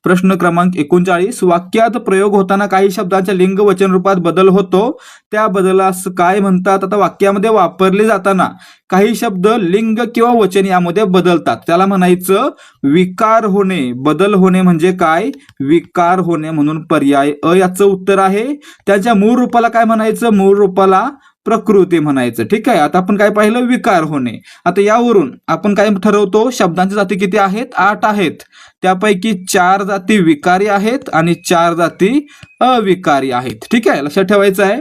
Speaker 1: प्रश्न क्रमांक 39, वाक्यात प्रयोग होताना काही शब्दांच्या लिंग वचन रूपात बदल होतो, त्या बदलास काय म्हणतात. आता वाक्यामध्ये वापरले जाताना काही शब्द लिंग किंवा वचन यामध्ये बदलतात त्याला म्हणायचं विकार होणे. बदल होणे म्हणजे काय, विकार होणे, म्हणून पर्याय अ याचं उत्तर आहे. त्याच्या मूळ रूपाला काय म्हणायचं, मूळ रूपाला प्रकृती म्हणायचं. ठीक आहे. आता आपण काय पाहिलं, विकार होणे. आता यावरून आपण काय ठरवतो, शब्दांच्या जाती किती आहेत, 8 आहेत. त्यापैकी 4 जाती विकारी आहेत आणि 4 जाती अविकारी आहेत. ठीक आहे, लक्षात ठेवायचं आहे.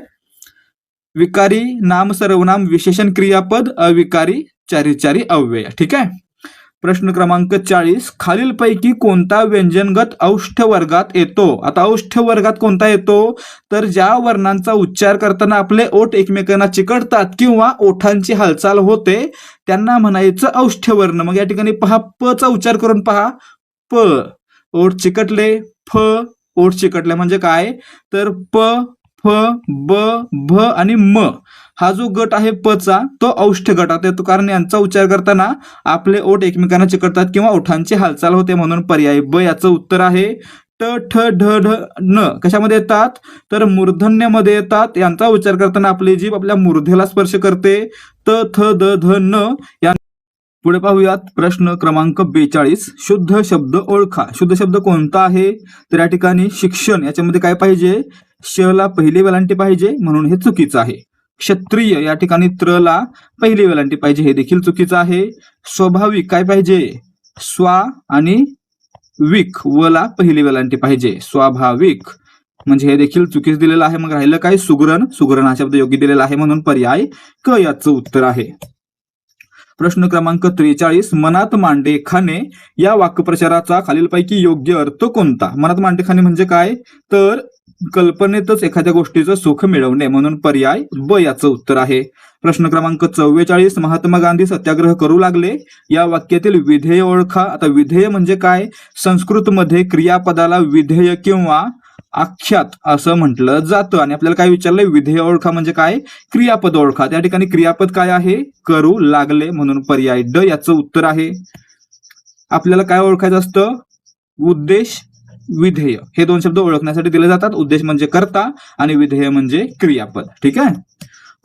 Speaker 1: विकारी नाम सर्वनाम विशेषण क्रियापद, अविकारी चारी अव्यय. ठीक आहे. प्रश्न क्रमांक 40, खालीलपैकी कोणता व्यंजनगत औष्ठ वर्गात येतो. आता औष्ठ वर्गात कोणता येतो, तर ज्या वर्णांचा उच्चार करताना आपले ओठ एकमेकांना चिकटतात किंवा ओठांची हालचाल होते त्यांना म्हणायचं औष्ठ वर्ण. मग या ठिकाणी पहा, प चा उच्चार करून पहा, प ओठ चिकटले, फ ओठ चिकटले म्हणजे काय, तर प फ ब भ आणि म हा जो गट आहे प चा तो औष्ठ गटात येतो, कारण यांचा उच्चार करताना आपले ओठ एकमेकांना चिकटतात किंवा ओठांची हालचाल होते, म्हणून पर्याय ब याचं उत्तर आहे. ट ठ ढ ढ न कशामध्ये येतात, तर मूर्धन्यामध्ये येतात. यांचा उच्चार करताना आपली जीभ आपल्या मूर्धेला स्पर्श करते. त थ द ध न या. पुढे पाहूयात प्रश्न क्रमांक 42, शुद्ध शब्द ओळखा. शुद्ध शब्द कोणता आहे, तर या ठिकाणी शिक्षण याच्यामध्ये काय पाहिजे, श ला पहिली वेलांटी पाहिजे, म्हणून हे चुकीचं आहे. क्षत्रिय या ठिकाणी त्र ला पहिली वेलांटी पाहिजे, हे देखील चुकीचं आहे. स्वाभाविक काय पाहिजे, स्वा आणि विक व ला पहिली वेलांटी पाहिजे, स्वाभाविक, म्हणजे हे देखील चुकीच दिलेलं आहे. मग राहिलं काय, सुगरण. सुगरण हा शब्द योग्य दिलेला आहे, म्हणून पर्याय क याचं उत्तर आहे. प्रश्न क्रमांक 43, मनात मांडे खाणे या वाक्प्रचाराचा खालीलपैकी योग्य अर्थ कोणता. मनात मांडे खाणे म्हणजे काय, तर कल्पनेतच एखाद्या गोष्टीचं सुख मिळवणे, म्हणून पर्याय ब याचं उत्तर आहे. प्रश्न क्रमांक 44, महात्मा गांधी सत्याग्रह करू लागले या वाक्यातील विधेय ओळखा. आता विधेय म्हणजे काय, संस्कृतमध्ये क्रियापदाला विधेय किंवा आख्यात असं म्हटलं जातं, आणि आपल्याला काय विचारलंय, विधेय ओळखा म्हणजे काय, क्रियापद ओळखा. त्या ठिकाणी क्रियापद काय आहे, करू लागले, म्हणून पर्याय ड याचं उत्तर आहे. आपल्याला काय ओळखायचं असतं, उद्देश विधेय हे दोन शब्द ओळखण्यासाठी दिले जातात. उद्देश म्हणजे कर्ता आणि विधेय म्हणजे क्रियापद. ठीक आहे.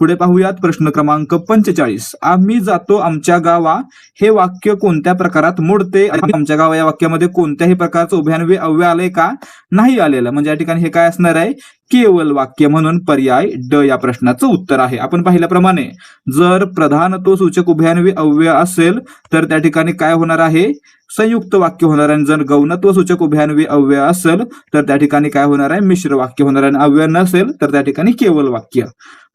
Speaker 1: पुढे पाहूयात प्रश्न क्रमांक 45, आम्ही जातो आमच्या गावा हे वाक्य कोणत्या प्रकारात मोडते. आमच्या गावा या वाक्यामध्ये कोणत्याही प्रकारचं उभयान्वयी अव्यय आलंय का, नाही आलेलं, म्हणजे या ठिकाणी हे काय असणार आहे, केवळ वाक्य, म्हणून पर्याय ड या प्रश्नाचं उत्तर आहे. आपण पाहिल्याप्रमाणे जर प्रधानत्व सूचक उभयान्वयी अव्यय असेल तर त्या ठिकाणी काय होणार आहे, संयुक्त वाक्य होणार आहे. जर गौणत्व सूचक उभयान्वयी अव्यय असेल तर त्या ठिकाणी काय होणार आहे, मिश्र वाक्य होणार आहे. अव्यय नसेल तर त्या ठिकाणी केवळ वाक्य.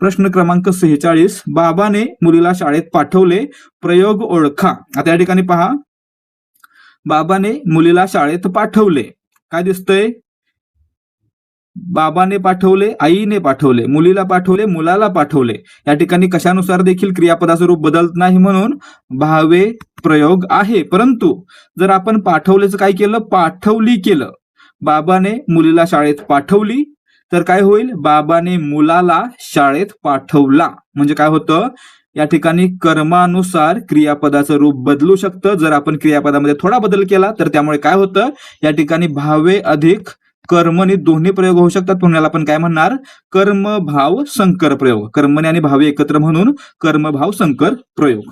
Speaker 1: प्रश्न क्रमांक 46, बाबाने मुलीला शाळेत पाठवले, प्रयोग ओळखा. आता या ठिकाणी पहा, बाबाने मुलीला शाळेत पाठवले, काय दिसतंय, बाबाने पाठवले, आईने पाठवले, मुलीला पाठवले, मुलाला पाठवले. या ठिकाणी कशानुसार देखील क्रियापदाचं रूप बदलत नाही, म्हणून भावे प्रयोग आहे. परंतु जर आपण पाठवलेचं काय केलं, पाठवली केलं, बाबाने मुलीला शाळेत पाठवली, तर काय होईल, बाबाने मुलाला शाळेत पाठवला, म्हणजे काय होतं, या ठिकाणी कर्मानुसार क्रियापदाचं रूप बदलू शकतं. जर आपण क्रियापदामध्ये थोडा बदल केला तर त्यामुळे काय होतं, या ठिकाणी भावे अधिक कर्मणी दोन्ही प्रयोग होऊ शकतात, म्हणून याला आपण काय म्हणणार, कर्म भाव संकर प्रयोग. कर्मणी आणि भावे एकत्र म्हणून कर्मभाव संकर प्रयोग.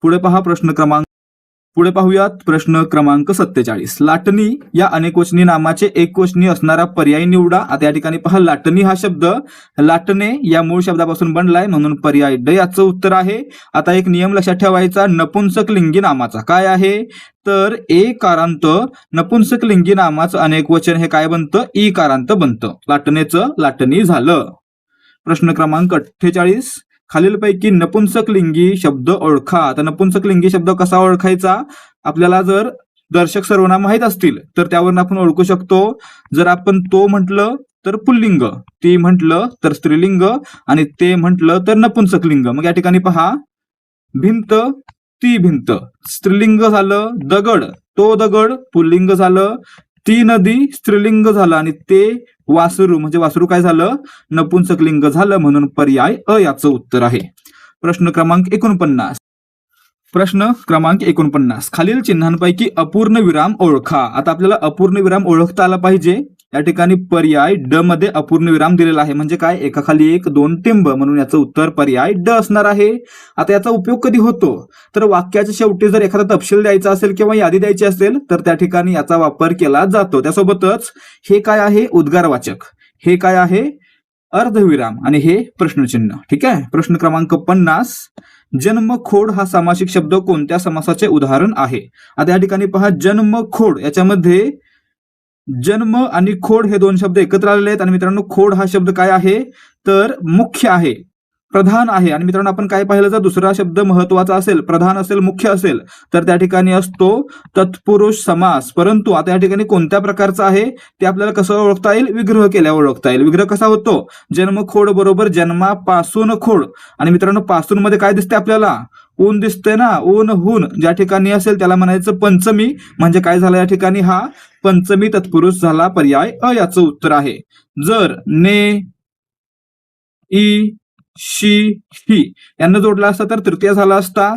Speaker 1: पुढे पाहूयात प्रश्न क्रमांक 47, लाटणी या अनेकवचनी नामाचे एकवचनी असणारा पर्याय निवडा. आता या ठिकाणी पहा, लाटणी हा शब्द लाटणे या मूळ शब्दापासून बनलाय, म्हणून पर्याय ड याचं उत्तर आहे. आता एक नियम लक्षात ठेवायचा, नपुंसक लिंगी नामाचा काय आहे, तर एकारांत नपुंसक लिंगी नामाचं अनेकवचन हे काय बनतं, ईकारांत बनतं. लाटणेचं लाटणी झालं. प्रश्न क्रमांक 48, खालीलपैकी नपुंसक लिंगी शब्द ओळखा. आता नपुंसक लिंगी शब्द कसा ओळखायचा, आपल्याला जर दर्शक सर्वनाम माहित असतील तर त्यावरून आपण ओळखू शकतो. जर आपण तो म्हटलं तर पुल्लिंग, ती म्हटलं तर स्त्रीलिंग आणि ते म्हटलं तर नपुंसक लिंग. मग या ठिकाणी पहा, भिंत, ती भिंत स्त्रीलिंग झालं, दगड, तो दगड पुल्लिंग झालं, ती नदी स्त्रीलिंग झालं आणि ते वासरू म्हणजे वासरू काय झालं, नपुंसक लिंग झालं, म्हणून पर्याय अ याचं उत्तर आहे. प्रश्न क्रमांक 49, खालील चिन्हांपैकी अपूर्ण विराम ओळखा. आता आपल्याला अपूर्ण विराम ओळखता आला पाहिजे. या ठिकाणी पर्याय ड मध्ये अपूर्ण विराम दिलेला आहे, म्हणजे काय, एकाखाली एक, दोन टिंब, म्हणून याचं उत्तर पर्याय ड असणार आहे. आता याचा उपयोग कधी होतो, तर वाक्याच्या शेवटी जर एखादा तपशील द्यायचा असेल किंवा यादी द्यायची असेल तर त्या ठिकाणी याचा वापर केला जातो. त्यासोबतच हे काय आहे, उद्गारवाचक, हे काय आहे, अर्धविराम आणि हे प्रश्नचिन्ह. ठीक आहे. प्रश्न क्रमांक 50, जन्मखोड हा सामासिक शब्द कोणत्या समासाचे उदाहरण आहे? आता या ठिकाणी पहा, जन्मखोड याच्यामध्ये जन्म आणि खोड हे दोन शब्द एकत्र आलेले आहेत. आणि मित्रांनो, खोड हा शब्द काय आहे तर मुख्य आहे, प्रधान आहे. आणि मित्रांनो, आपण काय पाहिलं, जर दुसरा शब्द महत्वाचा असेल, प्रधान असेल, मुख्य असेल, तर त्या ठिकाणी असतो तत्पुरुष समास. परंतु आता या ठिकाणी कोणत्या प्रकारचा आहे ते आपल्याला कसं ओळखता येईल? विग्रह केल्यावर ओळखता येईल. विग्रह कसा होतो? जन्मखोड बरोबर जन्मापासून खोड. आणि मित्रांनो, पासून मध्ये काय दिसते आपल्याला? ऊन दिसते ना, ऊन हून ज्या ठिकाणी असेल त्याला म्हणायचं पंचमी. म्हणजे काय झालं या ठिकाणी? हा पंचमी तत्पुरुष झाला. पर्याय अ याचं उत्तर आहे. जर ने, ई, शी, ही यांना जोडला असता तर तृतीय झाला असता.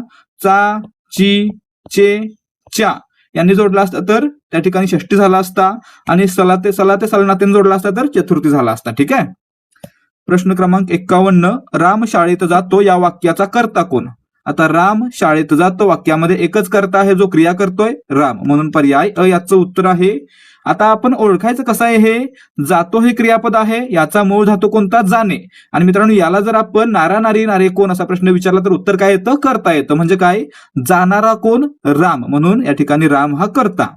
Speaker 1: चा, ची, चे, च्या यांनी जोडला असता तर त्या ठिकाणी षष्टी झाला असता. आणि सलाते सलनातेने जोडला असता तर चतुर्थी झाला असता. ठीक आहे. प्रश्न क्रमांक 51, राम शाळेत जातो या वाक्याचा कर्ता कोण? आता राम शाळेत जातो वाक्यामध्ये एकच कर्ता आहे, जो क्रिया करतोय राम, म्हणून पर्याय अ याचं उत्तर आहे. आता आपण ओळखायचं कसं आहे? हे जातो हे क्रियापद आहे, याचा मूळ धातू कोणता? जाणे. आणि मित्रांनो, याला जर आपण नारा नारी नारे कोण असा प्रश्न विचारला तर उत्तर काय येतं? करता येतं. म्हणजे काय? जाणारा कोण? राम, म्हणून या ठिकाणी राम हा करता.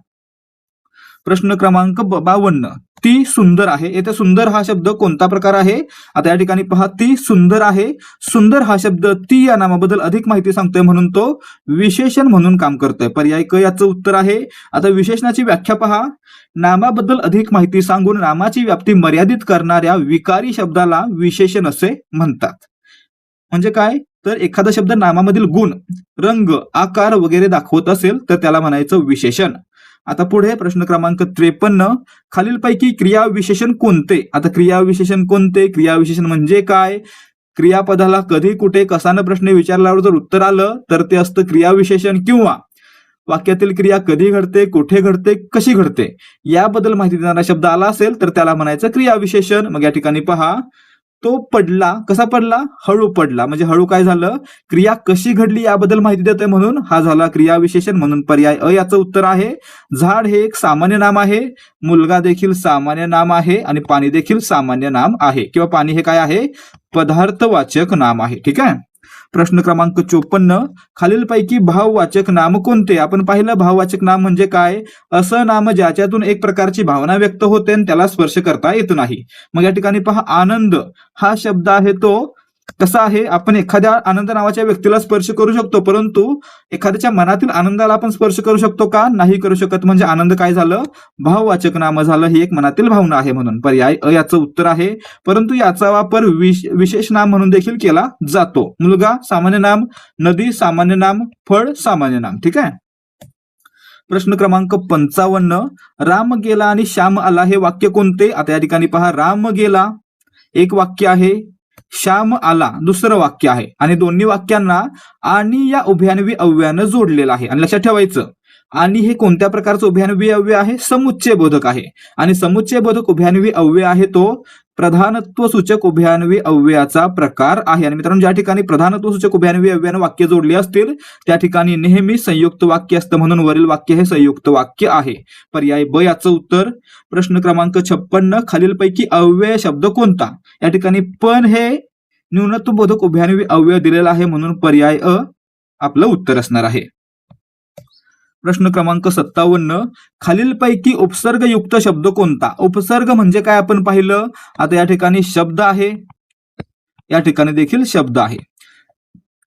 Speaker 1: प्रश्न क्रमांक 52, ती सुंदर आहे. येथे सुंदर हा शब्द कोणता प्रकार आहे? आता या ठिकाणी पहा, ती सुंदर आहे. सुंदर हा शब्द ती या नामाबद्दल अधिक माहिती सांगतोय, म्हणून तो विशेषण म्हणून काम करतोय. पर्याय क याचं उत्तर आहे. आता विशेषणाची व्याख्या पहा, नामाबद्दल अधिक माहिती सांगून नामाची व्याप्ती मर्यादित करणाऱ्या विकारी शब्दाला विशेषण असे म्हणतात. म्हणजे काय? तर एखादा शब्द नामामधील गुण, रंग, आकार वगैरे दाखवत असेल तर त्याला म्हणायचं विशेषण. आता पुढे प्रश्न क्रमांक 53, खालीलपैकी क्रियाविशेषण कोणते? आता क्रियाविशेषण कोणते? क्रियाविशेषण म्हणजे काय? क्रियापदाला कधी, कुठे, कसानं प्रश्न विचारल्यावर जर उत्तर आलं तर ते असतं क्रियाविशेषण. किंवा वाक्यातील क्रिया कधी घडते, कुठे घडते, कशी घडते याबद्दल माहिती देणारा शब्द आला असेल तर त्याला म्हणायचं क्रियाविशेषण. मग या ठिकाणी पहा, तो पडला, कसा पडला? हळू पडला. म्हणजे हळू काय झालं? क्रिया कशी घडली याबद्दल माहिती देते, म्हणून हा झाला क्रियाविशेषण, म्हणून पर्याय अ याचं उत्तर आहे. झाड हे एक सामान्य नाम आहे, मुलगा देखील सामान्य नाम आहे, आणि पाणी देखील सामान्य नाम आहे. किंवा पाणी हे काय आहे? पदार्थवाचक नाम आहे. ठीक आहे. प्रश्न क्रमांक 54, खालीलपैकी भाववाचक नाम कोणते? आपण पाहिलं भाववाचक नाम म्हणजे काय? असं नाम ज्याच्यातून एक प्रकारची भावना व्यक्त होते आणि त्याला स्पर्श करता येत नाही. मग या ठिकाणी पहा, आनंद हा शब्द आहे तो कसा आहे? आपण एखाद्या आनंद नावाच्या व्यक्तीला स्पर्श करू शकतो, परंतु एखाद्याच्या मनातील आनंदाला आपण स्पर्श करू शकतो का? नाही करू शकत. म्हणजे आनंद काय झालं? भाववाचक नाम झालं. ही एक मनातील भावना आहे, म्हणून पर्याय अ याचं उत्तर आहे. परंतु याचा वापर विशेष नाम म्हणून देखील केला जातो. मुलगा सामान्य नाम, नदी सामान्य नाम, फळ सामान्य नाम. ठीक आहे. प्रश्न क्रमांक 55, राम गेला आणि श्याम आला हे वाक्य कोणते? आता या ठिकाणी पहा, राम गेला एक वाक्य आहे, श्याम आला दुसरं वाक्य आहे, आणि दोन्ही वाक्यांना आणि या उभयान्वी अव्ययानं जोडलेलं आहे. आणि लक्षात ठेवायचं, आणि हे कोणत्या प्रकारचं उभयान्वी अव्यय आहे? समुच्चय बोधक आहे. आणि समुच्चय बोधक उभयान्वी अव्यय आहे तो प्रधानत्व सूचक उभयान्वी अव्ययाचा प्रकार आहे. आणि मित्रांनो, ज्या ठिकाणी प्रधानत्व सूचक उभयान्वी अव्ययानं वाक्य जोडली असतील त्या ठिकाणी नेहमी संयुक्त वाक्य असतं, म्हणून वरील वाक्य हे संयुक्त वाक्य आहे. पर्याय ब याचं उत्तर. प्रश्न क्रमांक 56, खालीलपैकी अव्यय शब्द कोणता? या ठिकाणी पण हे न्यूनत्व बोधक उभयान्वी अव्यय दिलेला आहे, म्हणून पर्याय अ आपलं उत्तर असणार आहे. प्रश्न क्रमांक 57, खालीलपैकी उपसर्गयुक्त शब्द कोणता? उपसर्ग म्हणजे काय आपण पाहिलं. आता या ठिकाणी शब्द आहे, या ठिकाणी देखील शब्द आहे.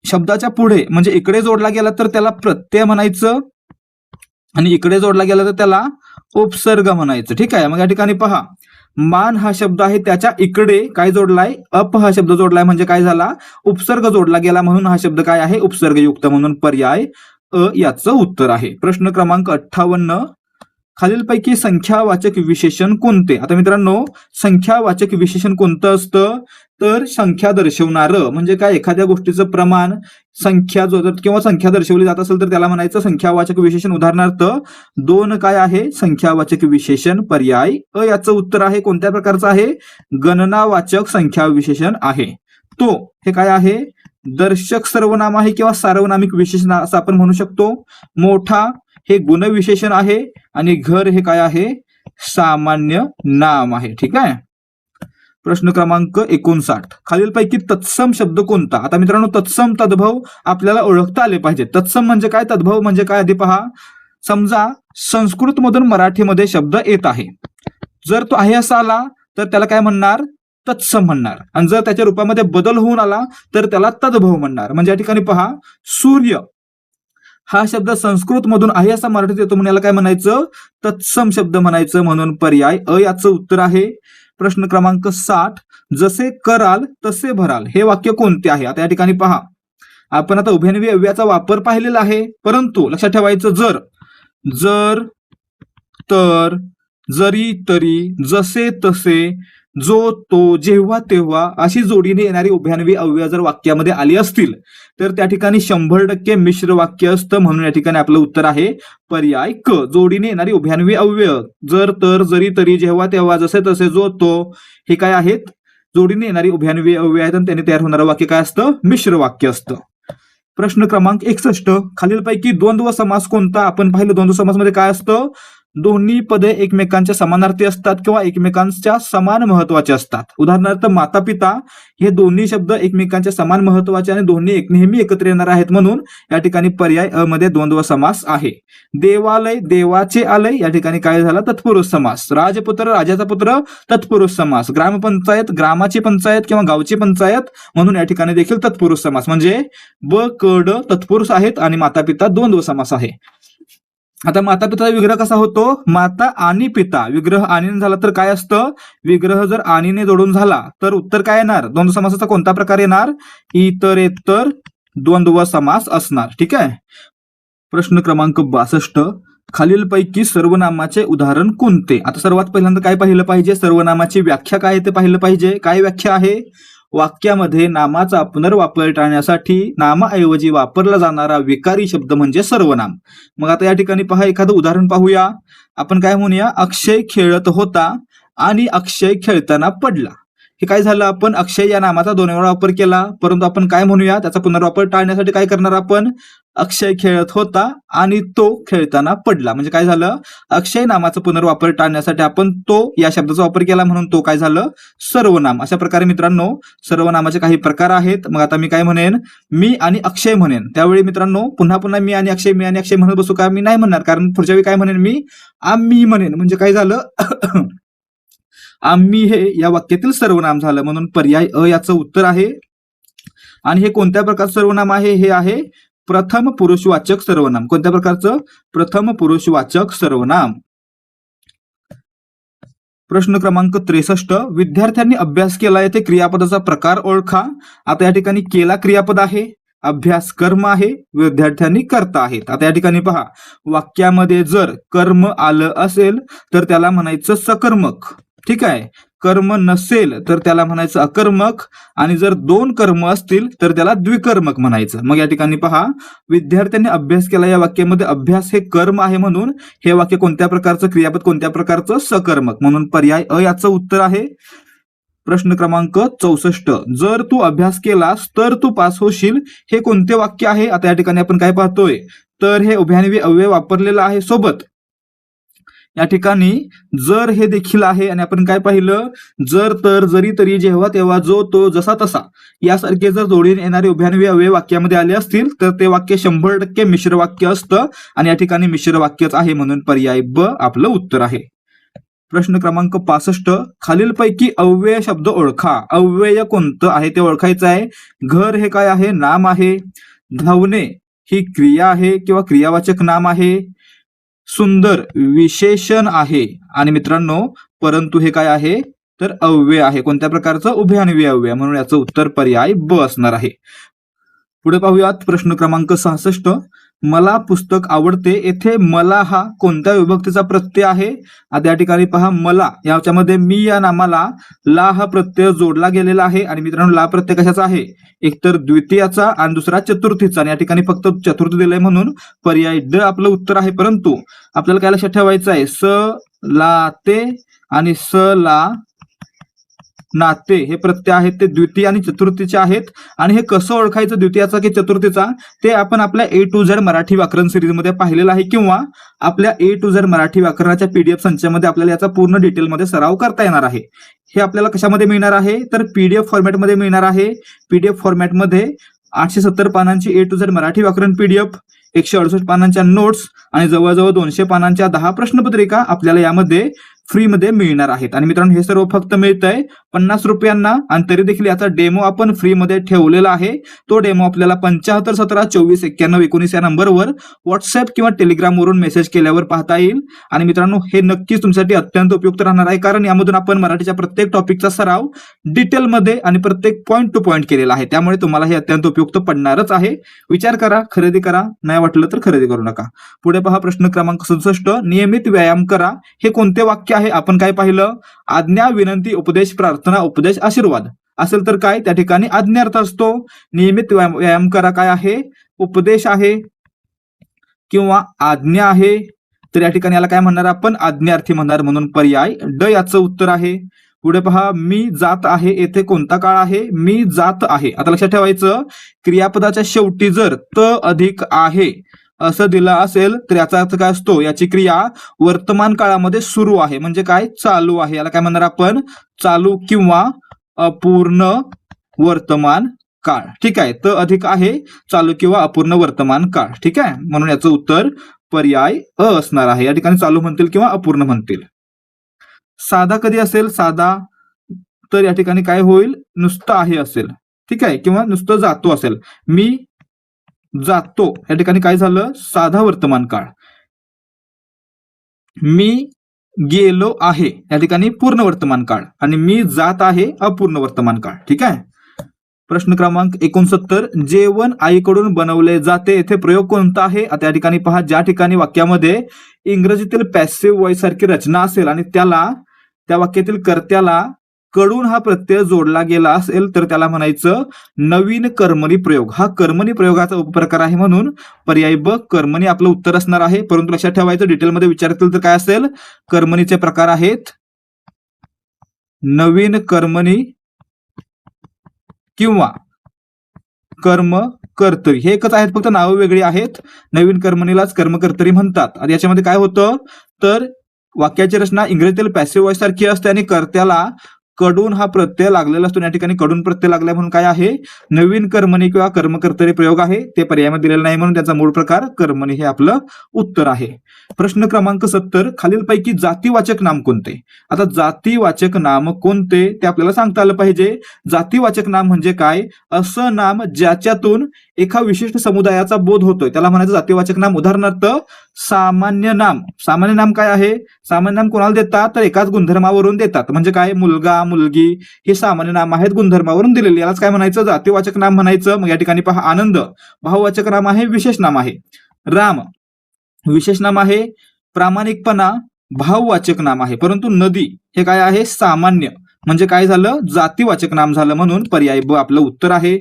Speaker 1: शब्दाच्या पुढे म्हणजे इकडे जोडला गेला तर त्याला प्रत्यय म्हणायचं, आणि इकडे जोडला गेला तर त्याला उपसर्ग म्हणायचं. ठीक आहे. मग या ठिकाणी पहा, मान हा शब्द आहे, त्याच्या इकडे काय जोडलाय? अप हा शब्द जोडलाय, म्हणजे काय झाला? उपसर्ग जोडला गेला, म्हणून हा शब्द काय आहे? उपसर्गयुक्त, म्हणून पर्याय अ याचं उत्तर आहे. प्रश्न क्रमांक 58, खालीलपैकी संख्यावाचक विशेषण कोणते? आता मित्रांनो, संख्यावाचक विशेषण कोणतं असतं? तर संख्या दर्शवणारं, म्हणजे काय? एखाद्या गोष्टीचं प्रमाण, संख्या किंवा संख्या दर्शवली जात असेल तर त्याला म्हणायचं संख्यावाचक विशेषण. उदाहरणार्थ 2 काय आहे? संख्यावाचक विशेषण. पर्याय अ याचं उत्तर आहे. कोणत्या प्रकारचं आहे? गणनावाचक संख्या विशेषण आहे तो. हे काय आहे? दर्शक सर्वनाम आहे किंवा सार्वनामिक विशेषण असं आपण म्हणू शकतो. मोठा हे गुणविशेषण आहे, आणि घर हे काय आहे? सामान्य नाम आहे. ठीक आहे. प्रश्न क्रमांक 59. खालीलपैकी तत्सम शब्द कोणता? आता मित्रांनो, तत्सम तद्भव आपल्याला ओळखता आले पाहिजे. तत्सम म्हणजे काय, तद्भव म्हणजे काय, आधी पहा. समजा संस्कृत मधून मराठीमध्ये शब्द येत आहे, जर तो आहे असा आला तर त्याला काय म्हणणार, तत्सम म्हणणार. आणि जर त्याच्या रूपामध्ये बदल होऊन आला तर त्याला तद्भव म्हणणार. म्हणजे या ठिकाणी पहा, सूर्य हा शब्द संस्कृत मधून आहे असा मराठीत येतो म्हणून याला काय म्हणायचं, तत्सम शब्द म्हणायचं. म्हणून पर्याय अ याचं उत्तर आहे. प्रश्न क्रमांक 60. जसे कराल तसे भराल हे वाक्य कोणते आहे? आता या ठिकाणी पहा, आपण आता उभयनिवी अव्ययाचा वापर पाहिलेला आहे, परंतु लक्षात ठेवायचं, जर, जर, तर, जरी, तरी, जसे, तसे, जो, तो, जेव्हा, तेव्हा अशी जोडीने येणारी उभयनिवी अव्यय जर वाक्यामध्ये आली असतील तर त्या ठिकाणी 100% मिश्र वाक्य असतं. म्हणून या ठिकाणी आपलं उत्तर आहे पर्याय क. जोडीने येणारी उभयनिवी अव्यय जर, तर, जरी, तरी, जेव्हा, तेव्हा, जसे, तसे, जो, तो हे काय आहेत, जोडीने येणारी उभयनिवी अव्यय आहेत आणि त्याने तयार होणारं वाक्य काय असतं, मिश्र वाक्य असतं. प्रश्न क्रमांक 61. खालीलपैकी द्वंद्व समास कोणता? आपण पाहिलं द्वंद्व समासमध्ये काय असतं, दोन्ही पदे एकमेकांच्या समानार्थी असतात किंवा एकमेकांच्या समान महत्वाचे असतात. उदाहरणार्थ माता पिता हे दोन्ही शब्द एकमेकांच्या समान महत्वाचे आणि दोन्ही नेहमी एकत्र येणार आहेत, म्हणून या ठिकाणी पर्याय अ मध्ये द्वंद्व समास आहे. देवालय, देवाचे आलय या ठिकाणी काय झाला, तत्पुरुष समास. राजपुत्र, राजाचा पुत्र, तत्पुरुष समास. ग्रामपंचायत, ग्रामाची पंचायत किंवा गावची पंचायत, म्हणून या ठिकाणी देखील तत्पुरुष समास. म्हणजे ब, क, ड तत्पुरुष आहेत आणि माता पिता द्वंद्व समास आहे. आता माता पिताचा विग्रह कसा होतो, माता आणि पिता. विग्रह आणीने झाला तर काय असतं, विग्रह जर आणीने जोडून झाला तर उत्तर काय येणार, द्वंद्व समासाचा कोणता प्रकार येणार, इतरेतर द्वंद्व समास असणार. ठीक आहे. प्रश्न क्रमांक 62. खालीलपैकी सर्वनामाचे उदाहरण कोणते? आता सर्वात पहिल्यांदा काय पाहिलं पाहिजे, सर्वनामाची व्याख्या काय ते पाहिलं पाहिजे. काय व्याख्या आहे, वाक्यामध्ये नामाचा पुनर्वापर टाळण्यासाठी नामाऐवजी वापरला जाणारा विकारी शब्द म्हणजे सर्वनाम. मग आता या ठिकाणी पहा, एखादं उदाहरण पाहूया. आपण काय म्हणूया, अक्षय खेळत होता आणि अक्षय खेळताना पडला. हे काय झालं, आपण अक्षय या नामाचा 2 वेळा वापर केला, परंतु आपण काय म्हणूया, त्याचा पुनर्वापर टाळण्यासाठी काय करणार आपण, अक्षय खेळत होता आणि तो खेळताना पडला. म्हणजे काय झालं, अक्षय नामाचा पुनर्वापर टाळण्यासाठी आपण तो या शब्दाचा वापर केला, म्हणून तो काय झालं, सर्वनाम. अशा प्रकारे मित्रांनो सर्वनामाचे काही प्रकार आहेत. मग आता मी काय म्हणेन, मी आणि अक्षय म्हणेन. त्यावेळी मित्रांनो पुन्हा पुन्हा मी आणि अक्षय म्हणत बसू का, मी नाही म्हणणार, कारण पुढच्या वेळी काय म्हणेन मी, आम्ही म्हणेन. म्हणजे काय झालं आम्ही हे या वाक्यातील सर्वनाम झालं. म्हणून पर्याय अ याचं उत्तर आहे. आणि हे कोणत्या प्रकारचं सर्वनाम आहे, हे आहे प्रथम पुरुषवाचक सर्वनाम. कोणत्या प्रकारचं, प्रथम पुरुषवाचक सर्वनाम. प्रश्न क्रमांक 63. विद्यार्थ्यांनी अभ्यास केला येथे क्रियापदाचा प्रकार ओळखा. आता या ठिकाणी केला क्रियापद आहे, अभ्यास कर्म आहे, विद्यार्थ्यांनी करता आहेत. आता या ठिकाणी पहा, वाक्यामध्ये जर कर्म आलं असेल तर त्याला म्हणायचं सकर्मक. ठीक आहे. कर्म नसेल तर त्याला म्हणायचं अकर्मक, आणि जर 2 कर्म असतील तर त्याला द्विकर्मक म्हणायचं. मग या ठिकाणी पहा, विद्यार्थ्यांनी अभ्यास केला या वाक्यामध्ये अभ्यास हे कर्म आहे, म्हणून हे वाक्य कोणत्या प्रकारचं क्रियापद, कोणत्या प्रकारचं, सकर्मक. म्हणून पर्याय अ याचं उत्तर आहे. प्रश्न क्रमांक 64. जर तू अभ्यास केलास तर तू पास होशील हे कोणते वाक्य आहे? आता या ठिकाणी आपण काय पाहतोय, तर हे उभयनिवी अव्यय वापरलेलं आहे सोबत. या ठिकाणी जर हे देखील आहे आणि आपण काय पाहिलं, जर, तर, जरी, तरी, जेव्हा, तेव्हा, जो, तो, जसा, तसा यासारखे जर जोडीने येणारे उभयनिवी अव्यय वाक्यामध्ये आले असतील तर ते वाक्य 100% मिश्र वाक्य असतं आणि या ठिकाणी मिश्र वाक्यच आहे, म्हणून पर्याय ब आपलं उत्तर आहे. प्रश्न क्रमांक 65. खालीलपैकी अव्यय शब्द ओळखा. अव्यय कोणतं आहे ते ओळखायचं आहे. घर हे काय आहे, नाम आहे. धावणे ही क्रिया आहे किंवा क्रियावाचक नाम आहे. सुंदर विशेषण आहे. आणि मित्रांनो परंतु हे काय आहे, तर अव्यय आहे. कोणत्या प्रकारचं, उभयनिवी अव्यय, म्हणून याचं उत्तर पर्याय ब असणार आहे. पुढे पाहूयात प्रश्न क्रमांक 66. मला पुस्तक आवडते येथे मला हा कोणत्या विभक्तीचा प्रत्यय आहे? आता या ठिकाणी पहा, मला याच्यामध्ये मी या नामाला ला हा प्रत्यय जोडला गेलेला आहे आणि मित्रांनो ला प्रत्यय कशाचा आहे, एकतर द्वितीयाचा आणि दुसरा चतुर्थीचा. आणि या ठिकाणी फक्त चतुर्थी दिलंय म्हणून पर्याय ड आपलं उत्तर आहे. परंतु आपल्याला काय लक्षात ठेवायचं आहे, स ला ते आणि स ला नाते हे प्रत्यय आहेत ते द्वितीय आणि चतुर्थीचे आहेत. आणि हे कसं ओळखायचं द्वितीयाचा की चतुर्थीचा ते आपण आपल्या A to Z मराठी व्याकरण सिरीजमध्ये पाहिलेलं आहे, किंवा आपल्या A to Z मराठी व्याकरणाच्या PDF संचामध्ये आपल्याला याचा पूर्ण डिटेलमध्ये सराव करता येणार आहे. हे आपल्याला कशामध्ये मिळणार आहे तर PDF फॉर्मॅटमध्ये मिळणार आहे. PDF फॉर्मॅटमध्ये 870 पानांची A to Z मराठी व्याकरण PDF, 168 पानांच्या नोट्स आणि जवळजवळ 200 पानांच्या 10 प्रश्नपत्रिका आपल्याला यामध्ये फ्रीमध्ये मिळणार आहेत. आणि मित्रांनो हे सर्व फक्त मिळतंय 50 रुपयांना, आणि तरी देखील याचा डेमो आपण फ्रीमध्ये ठेवलेला आहे. तो डेमो आपल्याला 75 17 24 91 19 या नंबरवर व्हॉट्सअप किंवा टेलिग्राम वरून मेसेज केल्यावर पाहता येईल. आणि मित्रांनो हे नक्कीच तुमच्यासाठी अत्यंत उपयुक्त राहणार आहे, कारण यामधून आपण मराठीच्या प्रत्येक टॉपिकचा सराव डिटेलमध्ये आणि प्रत्येक पॉईंट टू पॉईंट केलेला आहे. त्यामुळे तुम्हाला हे अत्यंत उपयुक्त पडणारच आहे. विचार करा, खरेदी करा, नाही वाटलं तर खरेदी करू नका. पुढे पहा प्रश्न क्रमांक 67. नियमित व्यायाम करा हे कोणते वाक्य आहे? आपण काय पाहिलं? आज्ञा, विनंती, उपदेश, प्रार्थना, उपदेश, आशीर्वाद असेल तर काय त्या ठिकाणी आज्ञार्थ असतो. नियमित व्यायाम करा काय आहे? उपदेश आहे किंवा आज्ञा आहे, तर या ठिकाणी याला काय म्हणणार आपण? आज्ञार्थी म्हणणार, म्हणून पर्याय ड याचं उत्तर आहे. पुढे पहा, मी जात आहे येथे कोणता काळ आहे? मी जात आहे. आता लक्षात ठेवायचं, क्रियापदाच्या शेवटी जर त अधिक आहे असं दिलं असेल तर याचा अर्थ काय असतो? याची क्रिया वर्तमान काळामध्ये सुरू आहे, म्हणजे काय? चालू आहे. याला काय म्हणणार आपण? चालू किंवा अपूर्ण वर्तमान काळ. ठीक आहे, त अधिक आहे, चालू किंवा अपूर्ण वर्तमान काळ. ठीक आहे, म्हणून याचं उत्तर पर्याय अ असणार आहे. या ठिकाणी चालू म्हणतील किंवा अपूर्ण म्हणतील. साधा कधी असेल? साधा तर या ठिकाणी काय होईल? नुसतं आहे असेल. ठीक आहे, किंवा नुसतं जातो असेल. मी जातो या ठिकाणी काय झालं? साधा वर्तमान काळ. मी गेलो आहे या ठिकाणी पूर्ण वर्तमान काळ, आणि मी जात आहे अपूर्ण वर्तमान काळ. ठीक आहे. प्रश्न क्रमांक 69. जेवण आईकडून बनवले जाते येथे प्रयोग कोणता आहे? आता या ठिकाणी पहा, ज्या ठिकाणी वाक्यामध्ये इंग्रजीतील पॅसिव्ह वॉइस सारखी रचना असेल आणि त्या वाक्यातील कर्त्याला कडून हा प्रत्यय जोडला गेला असेल तर त्याला म्हणायचं नवीन कर्मणी प्रयोग. हा कर्मणी प्रयोगाचा उपप्रकार आहे, म्हणून पर्याय ब कर्मणी आपलं उत्तर असणार आहे. परंतु लक्षात ठेवायचं, डिटेलमध्ये विचारतील तर काय असेल? कर्मणीचे प्रकार आहेत नवीन कर्मणी किंवा कर्म कर्तरी. हे एकच आहेत, फक्त नावं वेगळी आहेत. नवीन कर्मणीलाच कर्मकर्तरी म्हणतात. आणि याच्यामध्ये काय होतं तर वाक्याची रचना इंग्रजीतील पॅसिव्ह वॉइस सारखी असते आणि कर्त्याला कडून हा प्रत्यय लागलेला असतो. या ठिकाणी कडून प्रत्यय लागलाय म्हणून काय आहे? नवीन कर्मणी किंवा कर्मकर्तरी प्रयोग आहे. ते पर्यायामध्ये दिलेलं नाही म्हणून त्याचा मूळ प्रकार कर्मणी हे आपलं उत्तर आहे. प्रश्न क्रमांक 70. खालीलपैकी जातीवाचक नाम कोणते? आता जातीवाचक नाम कोणते ते आपल्याला सांगता आलं पाहिजे. जातीवाचक नाम म्हणजे काय? असं नाम ज्याच्यातून एका विशिष्ट समुदायाचा बोध होतोय त्याला म्हणायचं जातीवाचक नाम. उदाहरणार्थ सामान्य नाम. सामान्य नाम काय आहे? सामान्य नाम कोणाला देतात तर एकाच गुणधर्मावरून देतात. म्हणजे काय? मुलगा, मुलगी हे सामान्य नाम आहेत, गुणधर्मावरून दिलेले. यालाच काय म्हणायचं? जातीवाचक नाम म्हणायचं. मग या ठिकाणी पहा, आनंद भाववाचक नाम आहे, विशेष नाम आहे. राम विशेष नाम आहे. प्रामाणिकपणा भाववाचक नाम आहे. परंतु नदी हे काय आहे? सामान्य, म्हणजे काय झालं? जातीवाचक नाम झालं, म्हणून पर्याय ब आपलं उत्तर आहे.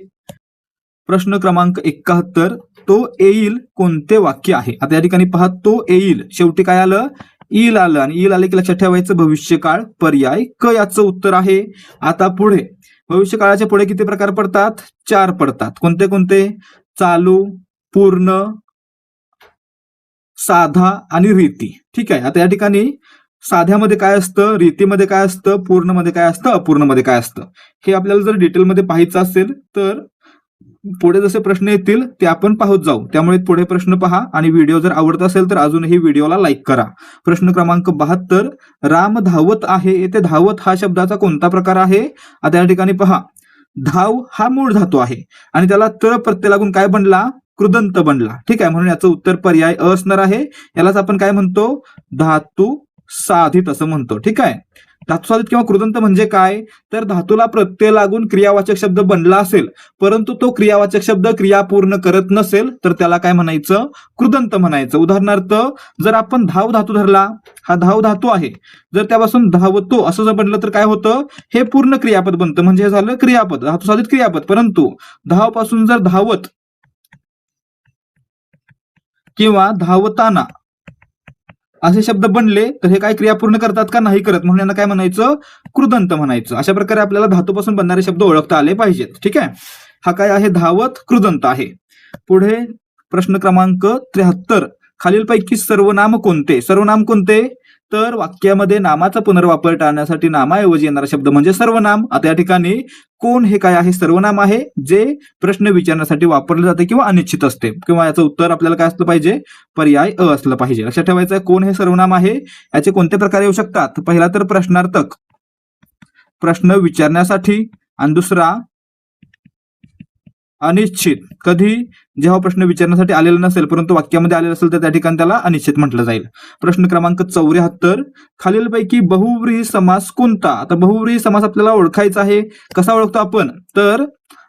Speaker 1: प्रश्न क्रमांक 71. तो येईल कोणते वाक्य आहे? आता या ठिकाणी पहा, तो येईल शेवटी काय आलं? ईल आलं, आणि ईल आले की लक्षात ठेवायचं भविष्यकाळ. पर्याय क याचं उत्तर आहे. आता पुढे भविष्यकाळाच्या पुढे किती प्रकार पडतात? 4 पडतात. कोणते कोणते? चालू, पूर्ण, साधा आणि रीती. ठीक आहे. आता या ठिकाणी साध्यामध्ये काय असतं, रीतीमध्ये काय असतं, पूर्णमध्ये काय असतं, अपूर्णमध्ये काय असतं, हे आपल्याला जर डिटेलमध्ये पाहायचं असेल तर पुढे जसे प्रश्न येतील ते आपण पाहत जाऊ. त्यामुळे पुढे प्रश्न पहा, आणि व्हिडिओ जर आवडत असेल तर अजूनही व्हिडिओला लाईक करा. प्रश्न क्रमांक 72. राम धावत आहे येथे धावत हा शब्दाचा कोणता प्रकार आहे? आता या ठिकाणी पहा, धाव हा मूळ धातू आहे आणि त्याला त प्रत्यय लागून काय बनला? कृदंत बनला. ठीक आहे, म्हणून याचं उत्तर पर्याय अ असणार आहे. यालाच आपण काय म्हणतो? धातू साधित असं म्हणतो. ठीक आहे. धातू साधित किंवा कृदंत म्हणजे काय? तर धातूला प्रत्यय लागून क्रियावाचक शब्द बनला असेल, परंतु तो क्रियावाचक शब्द क्रिया पूर्ण करत नसेल तर त्याला काय म्हणायचं? कृदंत म्हणायचं. उदाहरणार्थ, जर आपण धाव धातू धरला, हा धाव धातू आहे, जर त्यापासून धावतो असं जर बनलं तर काय होतं? हे पूर्ण क्रियापद बनतं, म्हणजे हे झालं क्रियापद, धातू साधित क्रियापद. परंतु धाव पासून जर धावत किंवा धावताना असे शब्द बनले तर हे काय क्रिया पूर्ण करतात का नाही करत, म्हणून यांना काय म्हणायचं, कृदंत म्हणायचं. अशा प्रकारे आपल्याला धातूपासून बनणारे शब्द ओळखता आले पाहिजेत. ठीक आहे, हा काय आहे, धावत कृदंत आहे. पुढे प्रश्न क्रमांक 73, खालीलपैकी सर्वनाम कोणते. सर्वनाम कोणते, तर वाक्यामध्ये नामाचा पुनर्वापर टाळण्यासाठी नामाऐवजी येणारा शब्द म्हणजे सर्वनाम. आता या ठिकाणी कोण हे काय आहे, सर्वनाम आहे जे प्रश्न विचारण्यासाठी वापरले जाते किंवा अनिश्चित असते, किंवा याचं उत्तर आपल्याला काय असलं पाहिजे, पर्याय अ असलं पाहिजे. लक्षात ठेवायचं आहे, कोण हे सर्वनाम आहे. याचे कोणते प्रकार येऊ शकतात, पहिला तर प्रश्नार्थक, प्रश्न विचारण्यासाठी, आणि दुसरा अनिश्चित, कधी, जेव्हा प्रश्न विचारण्यासाठी आलेला नसेल परंतु वाक्यामध्ये आलेला असेल तर त्या ठिकाणी त्याला अनिश्चित म्हटलं जाईल. प्रश्न क्रमांक 74, खालीलपैकी बहुव्रीही समास कोणता. आता बहुव्रीही समास आपल्याला ओळखायचा आहे. कसा ओळखतो आपण, तर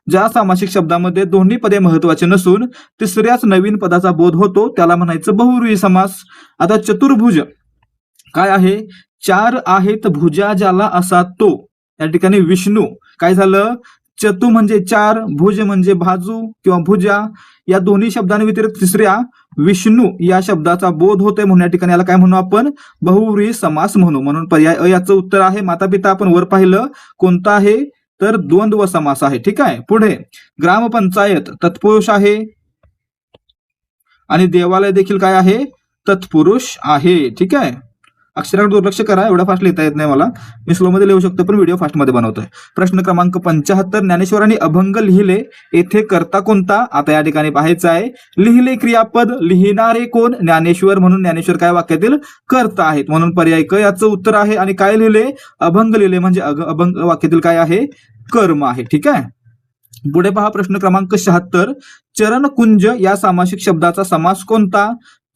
Speaker 1: ज्या सामासिक शब्दामध्ये दोन्ही पदे महत्वाचे नसून तिसऱ्याच नवीन पदाचा बोध होतो त्याला म्हणायचं बहुव्रीही समास. आता चतुर्भुज काय आहे, चार आहेत भुजा ज्याला असा तो, या ठिकाणी विष्णू. काय झालं, चतु म्हणजे चार, भुज म्हणजे बाजू किंवा भुजा, या दोन्ही शब्दांव्यतिरिक्त तिसऱ्या विष्णू या शब्दाचा बोध होतोय, म्हणून या ठिकाणी याला काय म्हणू आपण, बहुव्रीही समास म्हणू. म्हणून पर्याय अ याचं उत्तर आहे. माता पिता आपण वर पाहिलं कोणता आहे, तर द्वंद्व समास आहे. ठीक आहे, पुढे ग्रामपंचायत तत्पुरुष आहे आणि देवालय देखील काय आहे, तत्पुरुष आहे. ठीक आहे, अक्षराकडे दुर्लक्ष करा, एवढा फास्ट लिहिता येत नाही मला, मी स्लो मध्ये लिहू शकतो पण व्हिडिओ फास्ट मध्ये बनवतोय. प्रश्न क्रमांक 75, ज्ञानेश्वरांनी अभंग लिहिले, येथे कर्ता कोणता. आता या ठिकाणी पाहायचं आहे, लिहिले क्रियापद, लिहिणारे कोण, ज्ञानेश्वर, म्हणून ज्ञानेश्वर काय वाक्यातील कर्ता आहेत, म्हणून पर्याय क याचं उत्तर आहे. आणि काय लिहिले, अभंग लिहिले, म्हणजे अभंग वाक्यातील काय आहे, कर्म आहे. ठीक आहे, पुढे पहा प्रश्न क्रमांक 76, चरण कुंज या सामासिक शब्दाचा समास कोणता.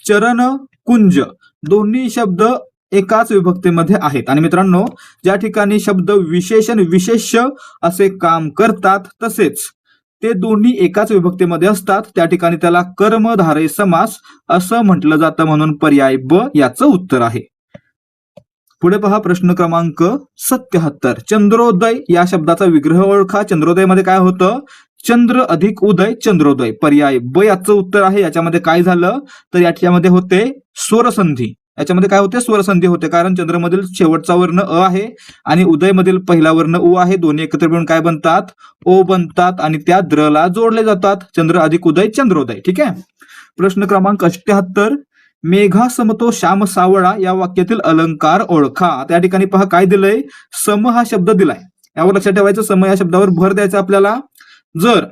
Speaker 1: चरण कुंज दोन्ही शब्द एकाच विभक्तीमध्ये आहेत. आणि मित्रांनो, ज्या ठिकाणी शब्द विशेषण विशेष्य असे काम करतात तसेच ते दोन्ही एकाच विभक्तीमध्ये असतात त्या ठिकाणी त्याला कर्मधारय समास असं म्हटलं जातं, म्हणून पर्याय ब याचं उत्तर आहे. पुढे पहा प्रश्न क्रमांक 77, चंद्रोदय या शब्दाचा विग्रह ओळखा. चंद्रोदय मध्ये काय होतं, चंद्र अधिक उदय, चंद्रोदय. पर्याय ब याचं उत्तर आहे. याच्यामध्ये काय झालं, तर याच्यामध्ये होते स्वरसंधी. याच्यामध्ये काय होते, स्वरसंधी होते, कारण चंद्रमधील शेवटचा वर्ण अ आहे आणि उदय मधील पहिला वर्ण उ आहे. दोन्ही एकत्र मिळून काय बनतात, ओ बनतात आणि त्या द्रला जोडले जातात. चंद्र अधिक उदय, चंद्रोदय. ठीक आहे, प्रश्न क्रमांक 78, मेघा समतो श्याम सावळा या वाक्यातील अलंकार ओळखा. त्या ठिकाणी पहा काय दिलंय, सम हा शब्द दिलाय, यावर लक्षात ठेवायचं, सम या शब्दावर भर द्यायचा आपल्याला. जर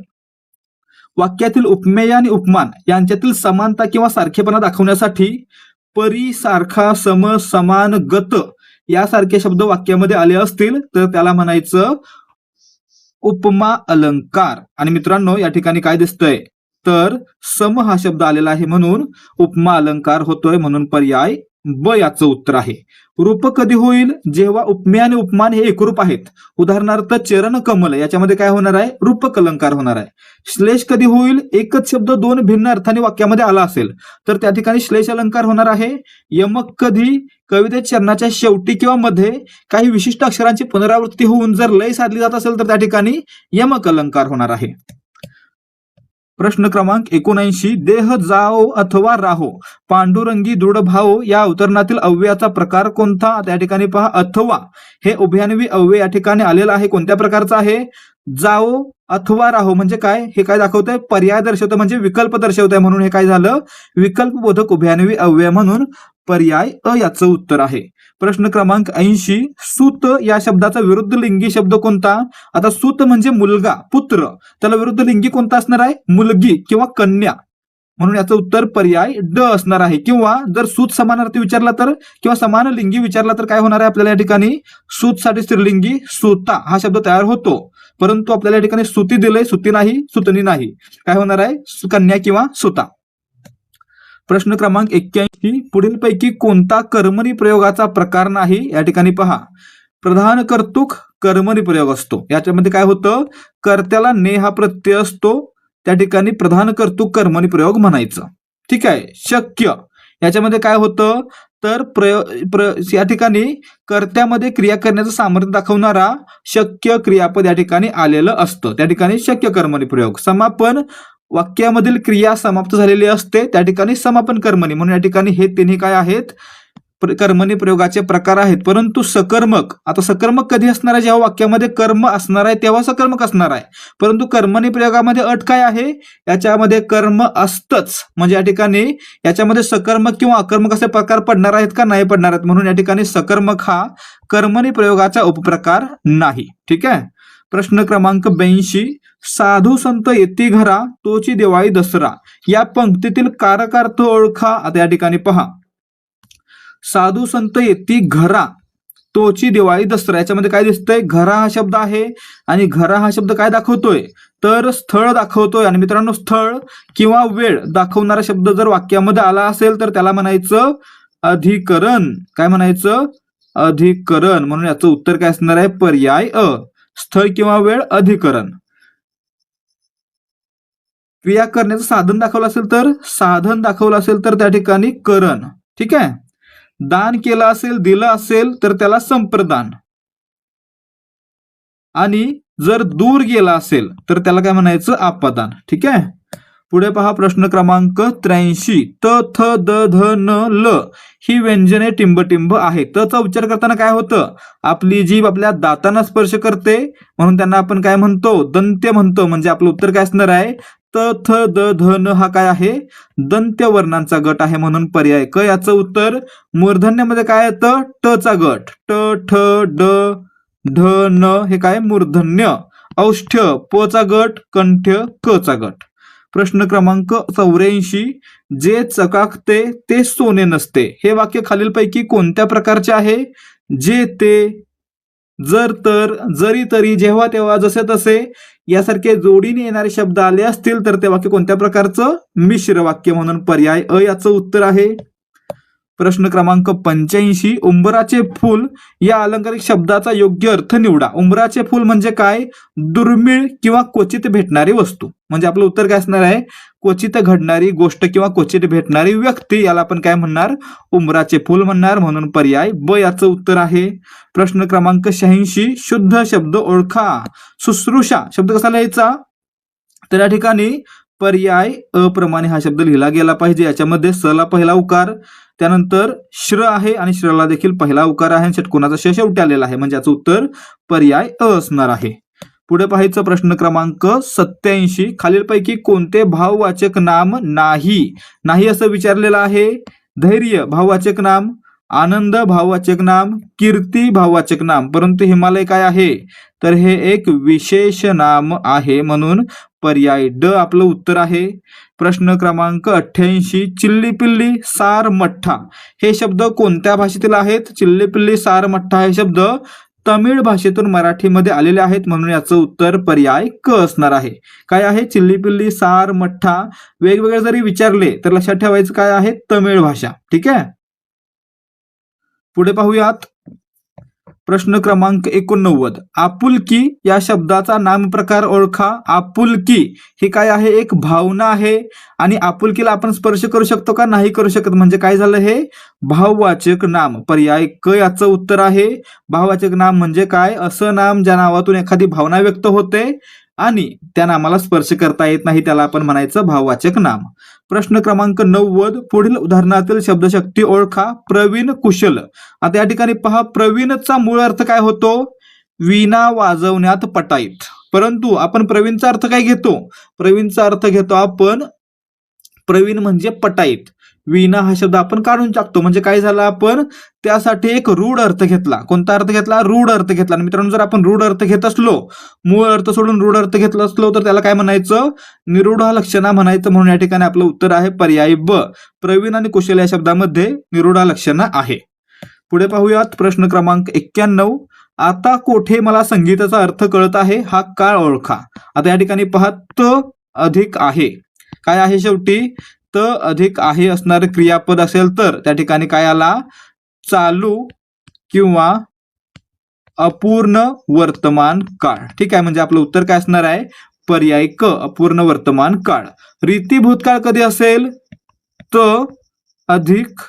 Speaker 1: वाक्यातील उपमेय आणि उपमान यांच्यातील समानता किंवा सारखेपणा दाखवण्यासाठी परी, सारखा, सम, समान, गत यासारखे शब्द वाक्यामध्ये आले असतील तर त्याला म्हणायचं उपमा अलंकार. आणि मित्रांनो, या ठिकाणी काय दिसतंय, तर सम हा शब्द आलेला आहे म्हणून उपमा अलंकार होतोय, म्हणून पर्याय ब याचं उत्तर आहे. रूप कधी होईल, जेव्हा उपमेय आणि उपमान हे एकरूप आहेत. उदाहरणार्थ चरण कमल याच्यामध्ये काय होणार आहे, रूपक अलंकार होणार आहे. श्लेष कधी होईल, एकच शब्द दोन भिन्न अर्थाने वाक्यामध्ये आला असेल तर त्या ठिकाणी श्लेष अलंकार होणार आहे. यमक कधी, कवितेत चरणाच्या शेवटी किंवा मध्ये काही विशिष्ट अक्षरांची पुनरावृत्ती होऊन जर लय साधली जात असेल तर त्या ठिकाणी यमक अलंकार होणार आहे. प्रश्न क्रमांक 79, देह जाओ अथवा राहो, पांडुरंगी दृढ भाव या अवतरणातील अव्ययाचा प्रकार कोणता. त्या ठिकाणी पहा, अथवा हे उभयान्वी अव्यय या ठिकाणी आलेलं आहे. कोणत्या प्रकारचा आहे, जाओ अथवा राहो म्हणजे काय, हे काय दाखवतंय, पर्याय दर्शवतंय, म्हणजे विकल्प दर्शवतंय, म्हणून हे काय झालं, विकल्पबोधक उभयान्वी अव्यय, म्हणून पर्याय अ याचं उत्तर आहे. प्रश्न क्रमांक 80, सूत या शब्दाचा विरुद्ध लिंगी शब्द कोणता. आता सूत म्हणजे मुलगा, पुत्र, त्याला विरुद्ध लिंगी कोणता असणार आहे, मुलगी किंवा कन्या, म्हणून याचं उत्तर पर्याय ड असणार आहे. किंवा जर सूत समानार्थी विचारला तर किंवा समान लिंगी विचारला तर काय होणार आहे, आपल्याला या ठिकाणी सूत साठी स्त्रीलिंगी सूता हा शब्द तयार होतो, परंतु आपल्याला या ठिकाणी सुती दिलंय, सुती नाही, सुतनी नाही, काय होणार आहे, कन्या किंवा सुता. प्रश्न क्रमांक 81, पुढीलपैकी कोणता कर्मणी प्रयोगाचा प्रकार नाही. या ठिकाणी पहा, प्रधान कर्तुक कर्मणी प्रयोग असतो. याच्यामध्ये काय होतं, कर्त्याला ने हा प्रत्यय असतो, त्या ठिकाणी प्रधान कर्तुक कर्मणी प्रयोग म्हणायचं. ठीक आहे, शक्य याच्यामध्ये काय होतं, तर या ठिकाणी कर्त्यामध्ये क्रिया करण्याचं सामर्थ्य दाखवणारा शक्य क्रियापद या ठिकाणी आलेलं असतं, त्या ठिकाणी शक्य कर्मणी प्रयोग. समापन वाक्यामधील क्रिया समाप्त झालेली असते, त्या ठिकाणी समापन कर्मणी, म्हणून या ठिकाणी हे तिन्ही काय आहेत, कर्मणी प्रयोगाचे प्रकार आहेत, परंतु सकर्मक, आता सकर्मक कधी असणार आहे, जेव्हा वाक्यामध्ये कर्म असणार आहे तेव्हा सकर्मक असणार आहे. परंतु कर्मणी प्रयोगामध्ये अट काय आहे, याच्यामध्ये कर्म असतंच, म्हणजे या ठिकाणी याच्यामध्ये सकर्मक किंवा अकर्मक असे प्रकार पडणार आहेत का, नाही पडणार आहेत, म्हणून या ठिकाणी सकर्मक हा कर्मणी प्रयोगाचा उपप्रकार नाही. ठीक आहे. प्रश्न क्रमांक 82, साधू संत येती घरा तोची दिवाळी दसरा, या पंक्तीतील कारकार्थ ओळखा. आता या ठिकाणी पहा, साधू संत येती घरा तोची दिवाळी दसरा, याच्यामध्ये काय दिसतंय, घरा हा शब्द आहे आणि घरा हा शब्द काय दाखवतोय, तर स्थळ दाखवतोय. आणि मित्रांनो, स्थळ किंवा वेळ दाखवणारा शब्द जर वाक्यामध्ये आला असेल तर त्याला म्हणायचं अधिकरण. काय म्हणायचं, अधिकरण. म्हणून याचं उत्तर काय असणार आहे, पर्याय अ, स्थळ किंवा वेळ अधिकरण. क्रिया करण्याचं साधन दाखवलं असेल तर, साधन दाखवलं असेल तर त्या ठिकाणी करण. ठीक आहे. दान केलं असेल, दिलं असेल तर त्याला संप्रदान. आणि जर दूर गेला असेल तर त्याला काय म्हणायचं, आपदान. ठीक आहे. पुढे पहा, प्रश्न क्रमांक 83, त थ द ध न ल ही व्यंजने टिंबटिंब आहेत. तचा उच्चार करताना काय होतं, आपली जीभ आपल्या दातांना स्पर्श करते, म्हणून त्यांना आपण काय म्हणतो, दंत्य म्हणतो. म्हणजे आपलं उत्तर काय असणार आहे, त थ द ध न हा काय आहे, दंत्य वर्णांचा गट आहे, म्हणून पर्याय क याचं उत्तर. मूर्धन्यामध्ये काय येतं, ट चा गट, ट ठ ड ढ न हे काय मूर्धन्य. औष्ठ्य प चा गट, कंठ्य क चा गट. प्रश्न क्रमांक 84, जे चकाकते ते सोने नसते, हे वाक्य खालीलपैकी कोणत्या प्रकारचे आहे, जे ते, जर तर, जरी तरी, जेव्हा तेव्हा, जसे तसे यासारखे जोडीने येणारे शब्द आले असतील तर ते वाक्य कोणत्या प्रकारचं, मिश्र वाक्य, म्हणून पर्याय अ याचं उत्तर आहे. प्रश्न क्रमांक 85, उंबराचे फूल या अलंकारिक शब्दाचा योग्य अर्थ निवडा. उंबराचे फूल म्हणजे काय, दुर्मिळ किंवा क्वचित भेटणारी वस्तू. म्हणजे आपलं उत्तर काय असणार आहे, क्वचित घडणारी गोष्ट किंवा क्वचित भेटणारी व्यक्ती, याला आपण काय म्हणणार, उंबराचे फूल म्हणणार, म्हणून पर्याय ब याचं उत्तर आहे. प्रश्न क्रमांक 86, शुद्ध शब्द ओळखा. शुश्रूषा शब्द कसा लिहायचा, तर या ठिकाणी पर्याय अप्रमाणे हा शब्द लिहिला गेला पाहिजे. याच्यामध्ये स ला पहिला उकार, त्यानंतर श्र आहे आणि श्रला देखील पहिला उकार आहे, षटकोनाचा श शेवटी आलेला आहे, म्हणजे याचं उत्तर पर्याय अ असणार आहे. पुढे पाहायचं, प्रश्न क्रमांक 87, खालीलपैकी कोणते भाववाचक नाम नाही, नाही असं विचारलेलं आहे. धैर्य भाववाचक नाम, आनंद भाववाचक नाम, कीर्ती भाववाचक नाम. परंतु हिमालय काय आहे, तर हे एक विशेष नाम आहे, म्हणून पर्याय ड आपलं उत्तर आहे. प्रश्न क्रमांक 88, चिल्लीपिल्ली सार मठ्ठा हे शब्द कोणत्या भाषेतील आहेत, चिल्लीपिल्ली सार मठ्ठा हे शब्द तमिळ भाषेतून मराठीमध्ये आलेले आहेत, म्हणून याचं उत्तर पर्याय क असणार आहे. काय आहे, चिल्लीपिल्ली सार मठ्ठा वेगवेगळे जरी विचारले तर लक्षात ठेवायचं काय आहे, तमिळ भाषा. ठीक आहे. पुढे पाहूयात, प्रश्न क्रमांक 89, आपुलकी या शब्दाचा नामप्रकार ओळखा. आपुलकी ही काय आहे, एक भावना आहे, आणि आपुलकीला आपण स्पर्श करू शकतो का, नाही करू शकत, म्हणजे काय झालं, हे भाववाचक नाम. पर्याय क याचं उत्तर आहे. भाववाचक नाम म्हणजे काय, असं नाम ज्या नावातून एखादी भावना व्यक्त होते आणि त्या नामाला स्पर्श करता येत नाही, त्याला आपण म्हणायचं भाववाचक नाम. प्रश्न क्रमांक 90, पुढील उदाहरणातील शब्दशक्ती ओळखा. प्रवीण कुशल. आता या ठिकाणी पहा, प्रवीणचा मूळ अर्थ काय होतो, वीणा वाजवण्यात पटाईत. परंतु आपण प्रवीणचा अर्थ काय घेतो, प्रवीणचा अर्थ घेतो आपण, प्रवीण म्हणजे पटाईत, वीणा हा शब्द आपण काढून टाकतो, म्हणजे काय झालं, आपण त्यासाठी एक रूढ अर्थ घेतला. कोणता अर्थ घेतला, रूढ अर्थ घेतला. आणि मित्रांनो, जर आपण रूढ अर्थ घेत असलो, मूळ अर्थ सोडून रूढ अर्थ घेतला असलो तर त्याला काय म्हणायचं, निरूढ लक्षणा म्हणायचं, म्हणून या ठिकाणी आपलं उत्तर आहे पर्याय ब. प्रवीण आणि कुशल या शब्दामध्ये निरूढ लक्षणा आहे. पुढे पाहूयात, प्रश्न क्रमांक 91, आता कोठे मला संगीताचा अर्थ कळत आहे, हा काळ ओळखा. आता या ठिकाणी पहा, त अधिक आहे, काय आहे शेवटी, त अधिक आहे असणारे क्रियापद असेल तर त्या ठिकाणी काय आला, चालू किंवा अपूर्ण वर्तमान काळ. ठीक आहे, म्हणजे आपलं उत्तर काय असणार आहे, पर्याय क, अपूर्ण वर्तमान काळ. रीती भूतकाळ कधी असेल, त अधिक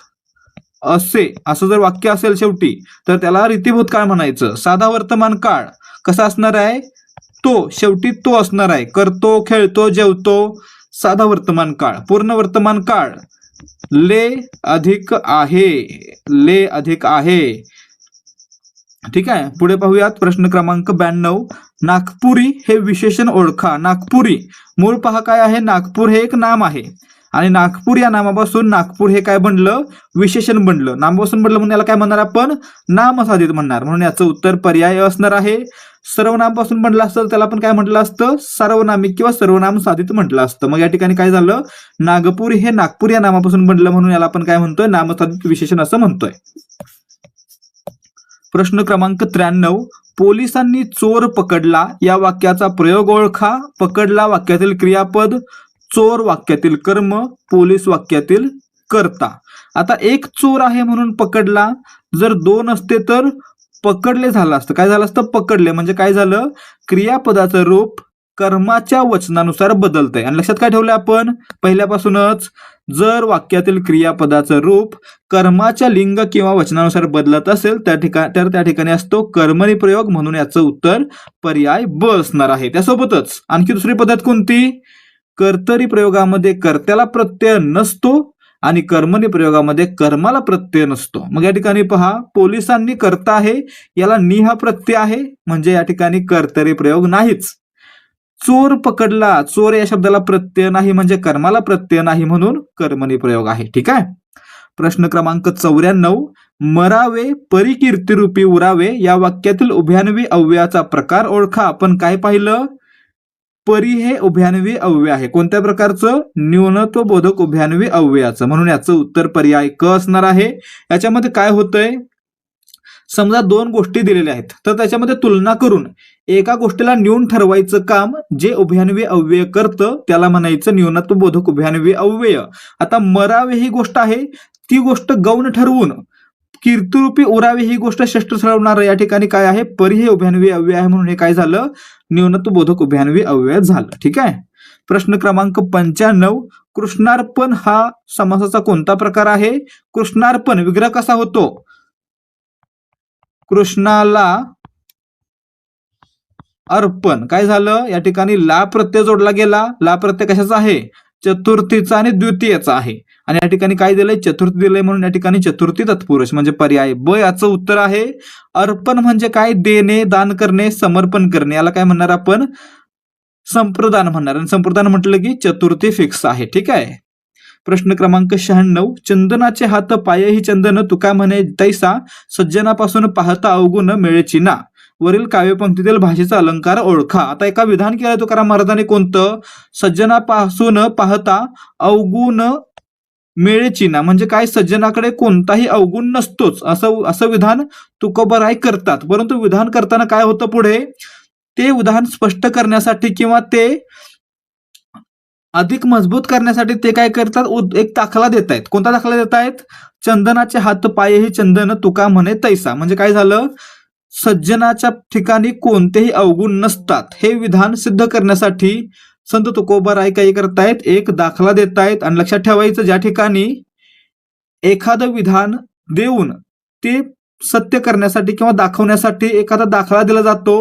Speaker 1: असे असं जर वाक्य असेल शेवटी तर त्याला रीती भूतकाळ म्हणायचं. साधा वर्तमान काळ कसा असणार आहे, तो शेवटी तो असणार आहे, करतो, खेळतो, जेवतो, साधा वर्तमान काळ. पूर्ण वर्तमान काळ ले अधिक आहे, ले अधिक आहे. ठीक आहे, पुढे पाहूयात प्रश्न क्रमांक 92. नागपुरी हे विशेषण ओळखा. नागपुरी मूळ पहा काय आहे, नागपूर हे एक नाम आहे आणि नागपूर या नामापासून नागपूर हे काय बनलं, विशेषण बनलं. नामापासून बनलं म्हणून याला काय म्हणणार आपण, नामसाधित म्हणणार. म्हणून याचं उत्तर पर्याय असणार आहे. सर्वनाम पासून बनलं असतं त्याला आपण काय म्हटलं असतं, सार्वनामिक किंवा सर्वनाम साधित म्हटलं असतं. मग या ठिकाणी काय झालं, नागपूर हे नागपूर या नामापासून बनलं म्हणून याला आपण काय म्हणतोय, नामसाधित विशेषण असं म्हणतोय. प्रश्न क्रमांक 93. पोलिसांनी चोर पकडला या वाक्याचा प्रयोग ओळखा. पकडला वाक्यातील क्रियापद, चोर वाक्यातील कर्म, पोलीस वाक्यातील कर्ता. आता एक चोर आहे म्हणून पकडला, जर दोन असते तर पकडले झालं असतं. काय झालं असतं, पकडले म्हणजे काय झालं, क्रियापदाचं रूप कर्माच्या वचनानुसार बदलतंय. आणि लक्षात काय ठेवलं आपण पहिल्यापासूनच, जर वाक्यातील क्रियापदाचं रूप कर्माच्या लिंग किंवा वचनानुसार बदलत असेल त्या ठिकाणी असतो कर्मणी प्रयोग. म्हणून याचं उत्तर पर्याय ब असणार आहे. त्यासोबतच आणखी दुसरी पद्धत कोणती, कर्तरी प्रयोगामध्ये कर्त्याला प्रत्यय नसतो आणि कर्मणी प्रयोगामध्ये कर्माला प्रत्यय नसतो. मग या ठिकाणी पहा, पोलिसांनी कर्ता आहे, याला नि हा प्रत्यय आहे म्हणजे या ठिकाणी कर्तरी प्रयोग नाहीच. चोर पकडला, चोर या शब्दाला प्रत्यय नाही म्हणजे कर्माला प्रत्यय नाही म्हणून कर्मणी प्रयोग आहे. ठीक आहे. प्रश्न क्रमांक 94. मरावे परिकीर्तिरूपी उरावे या वाक्यातील उभयान्वी अव्ययाचा प्रकार ओळखा. आपण काय पाहिलं, परी हे उभयान्वी अव्यय आहे. कोणत्या प्रकारचं, न्यूनत्व बोधक उभयान्वी अव्ययाचं. म्हणून याचं उत्तर पर्याय क असणार आहे. याच्यामध्ये काय होतंय, समजा दोन गोष्टी दिलेल्या आहेत तर त्याच्यामध्ये तुलना करून एका गोष्टीला न्यून ठरवायचं काम जे उभयान्वी अव्यय करतं त्याला म्हणायचं न्यूनत्व बोधक उभयान्वी अव्यय. आता मरावे ही गोष्ट आहे, ती गोष्ट गौण ठरवून कीर्तिरूपी उरावे ही गोष्ट श्रेष्ठ ठरवणार. या ठिकाणी काय आहे, परी हे उभयान्वी अव्यय आहे म्हणून हे काय झालं, न्यूनत्व बोधक उभयान्वी अव्यय झालं. ठीक आहे. प्रश्न क्रमांक 95. कृष्णार्पण हा समासाचा कोणता प्रकार आहे. कृष्णार्पण विग्रह कसा होतो, कृष्णाला अर्पण. काय झालं, या ठिकाणी ला प्रत्यय जोडला गेला. ला प्रत्यय कशाचा आहे, चतुर्थीचा आणि द्वितीयचा आहे. आणि या ठिकाणी काय दिलंय, चतुर्थी दिलंय म्हणून या ठिकाणी चतुर्थी तत्पुरुष म्हणजे पर्याय ब याचं उत्तर आहे. अर्पण म्हणजे काय, देणे, दान करणे, समर्पण करणे. याला काय म्हणणार आपण, संप्रदान म्हणणार. आणि संप्रदान म्हटलं की चतुर्थी फिक्स आहे. ठीक आहे. प्रश्न क्रमांक 96. चंदनाचे हात पाये ही चंदन तुका म्हणे तैसा सज्जनापासून पाहता अवगुण मिळेची ना. वरील काव्यपंक्तीतील भाषेचा अलंकार ओळखा. आता एका विधान केलं तुकाराम महाराजांनी कोणतं, सज्जनापासून पाहता अवगुण मिळेची ना म्हणजे काय, सज्जनाकडे कोणताही अवगुण नसतोच असं विधान तुकोबाराय करतात. परंतु विधान करताना काय होतं, पुढे ते विधान स्पष्ट करण्यासाठी किंवा ते अधिक मजबूत करण्यासाठी ते काय करतात, एक दाखला देत आहेत. कोणता दाखला देत आहेत, चंदनाचे हात पाये ही चंदन तुका म्हणे तैसा. म्हणजे काय झालं, सज्जनाच्या ठिकाणी कोणतेही अवगुण नसतात हे विधान सिद्ध करण्यासाठी संत तुकोबाराय काय करतायत, एक दाखला देत आहेत. आणि लक्षात ठेवायचं, ज्या ठिकाणी एखादं विधान देऊन ते सत्य करण्यासाठी किंवा दाखवण्यासाठी एखादा दाखला दिला जातो,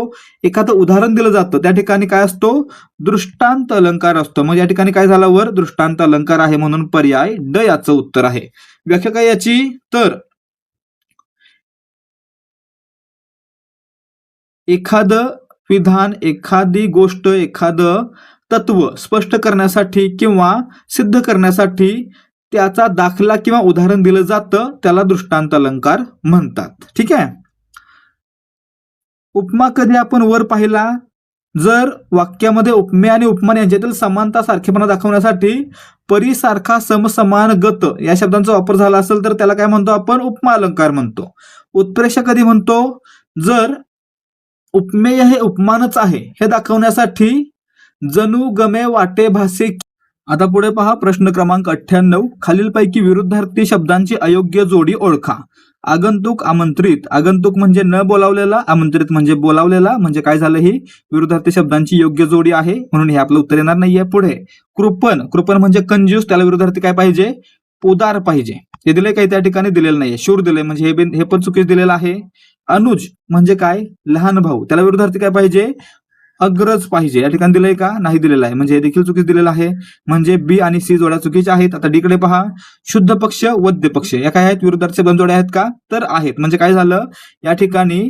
Speaker 1: एखादं उदाहरण दिलं जातं, त्या ठिकाणी काय असतो, दृष्टांत अलंकार असतो. मग या ठिकाणी काय झालं, वर दृष्टांत अलंकार आहे म्हणून पर्याय ड याचं उत्तर आहे. व्याख्या काय याची, तर एखादं विधान, एखादी गोष्ट, एखादं तत्व स्पष्ट करण्यासाठी किंवा सिद्ध करण्यासाठी त्याचा दाखला किंवा उदाहरण दिलं जातं त्याला दृष्टांत अलंकार म्हणतात. ठीक आहे. उपमा कधी आपण वर पाहिला, जर वाक्यामध्ये उपमे आणि उपमान यांच्यातील समानता सारखेपणा दाखवण्यासाठी परी सारखा समसमान गत या शब्दांचा वापर झाला असेल तर त्याला काय म्हणतो आपण, उपमा अलंकार म्हणतो. उत्प्रेक्षा कधी म्हणतो, जर उपमेय हे उपमानच आहे हे दाखवण्यासाठी जणू गमे वाटे भासे. आता पुढे पहा प्रश्न क्रमांक 98. खालीलपैकी विरुद्धार्थी शब्दांची अयोग्य जोडी ओळखा. आगंतुक, आमंत्रित. आगंतुक म्हणजे न बोलावलेला, आमंत्रित म्हणजे बोलावलेला. म्हणजे काय झालं, ही विरुद्धार्थी शब्दांची योग्य जोडी आहे म्हणून हे आपलं उत्तर येणार नाहीये. पुढे कृपण. कृपण म्हणजे कंजूस, त्याला विरुद्धार्थी काय पाहिजे, उदार पाहिजे. हे दिले काही त्या ठिकाणी दिलेलं नाहीये. शूर दिले म्हणजे हे पण चुकीच दिलेलं आहे. अनुज म्हणजे काय, लहान भाऊ, त्याला विरुद्धार्थी काय पाहिजे, अग्रज पाहिजे, या ठिकाणी दिलंय का? नाही दिलेलं आहे, म्हणजे हे देखील चुकीचं दिलेलं आहे. म्हणजे बी आणि सी जोड्या चुकीच्या आहेत. आता डी कडे पहा, शुद्ध पक्ष वद्य पक्ष या काय आहेत? विरुद्धार्थी शब्द जोड्या आहेत का? तर आहेत. म्हणजे काय झालं, या ठिकाणी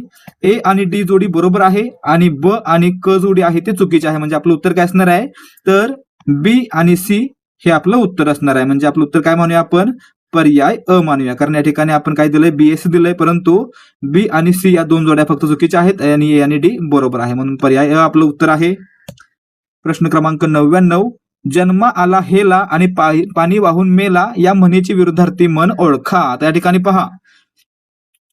Speaker 1: ए आणि डी जोडी बरोबर आहे आणि ब आणि क जोडी आहे ते चुकीचे आहे. म्हणजे आपलं उत्तर काय असणार आहे? तर बी आणि सी हे आपलं उत्तर असणार आहे. म्हणजे आपलं उत्तर काय मानूया आपण? पर्याय अ मानूया. कारण या ठिकाणी आपण काय दिलंय? बीएससी दिलंय, परंतु बी आणि सी या दोन जोड्या फक्त चुकीच्या आहेत आणि ए आणि डी बरोबर आहे. म्हणून पर्याय अ आपलं उत्तर आहे. प्रश्न क्रमांक 99, जन्म आला हेला आणि पाणी वाहून मेला या म्हणीची विरुद्धार्थी म्हण ओळखा. आता या ठिकाणी पहा,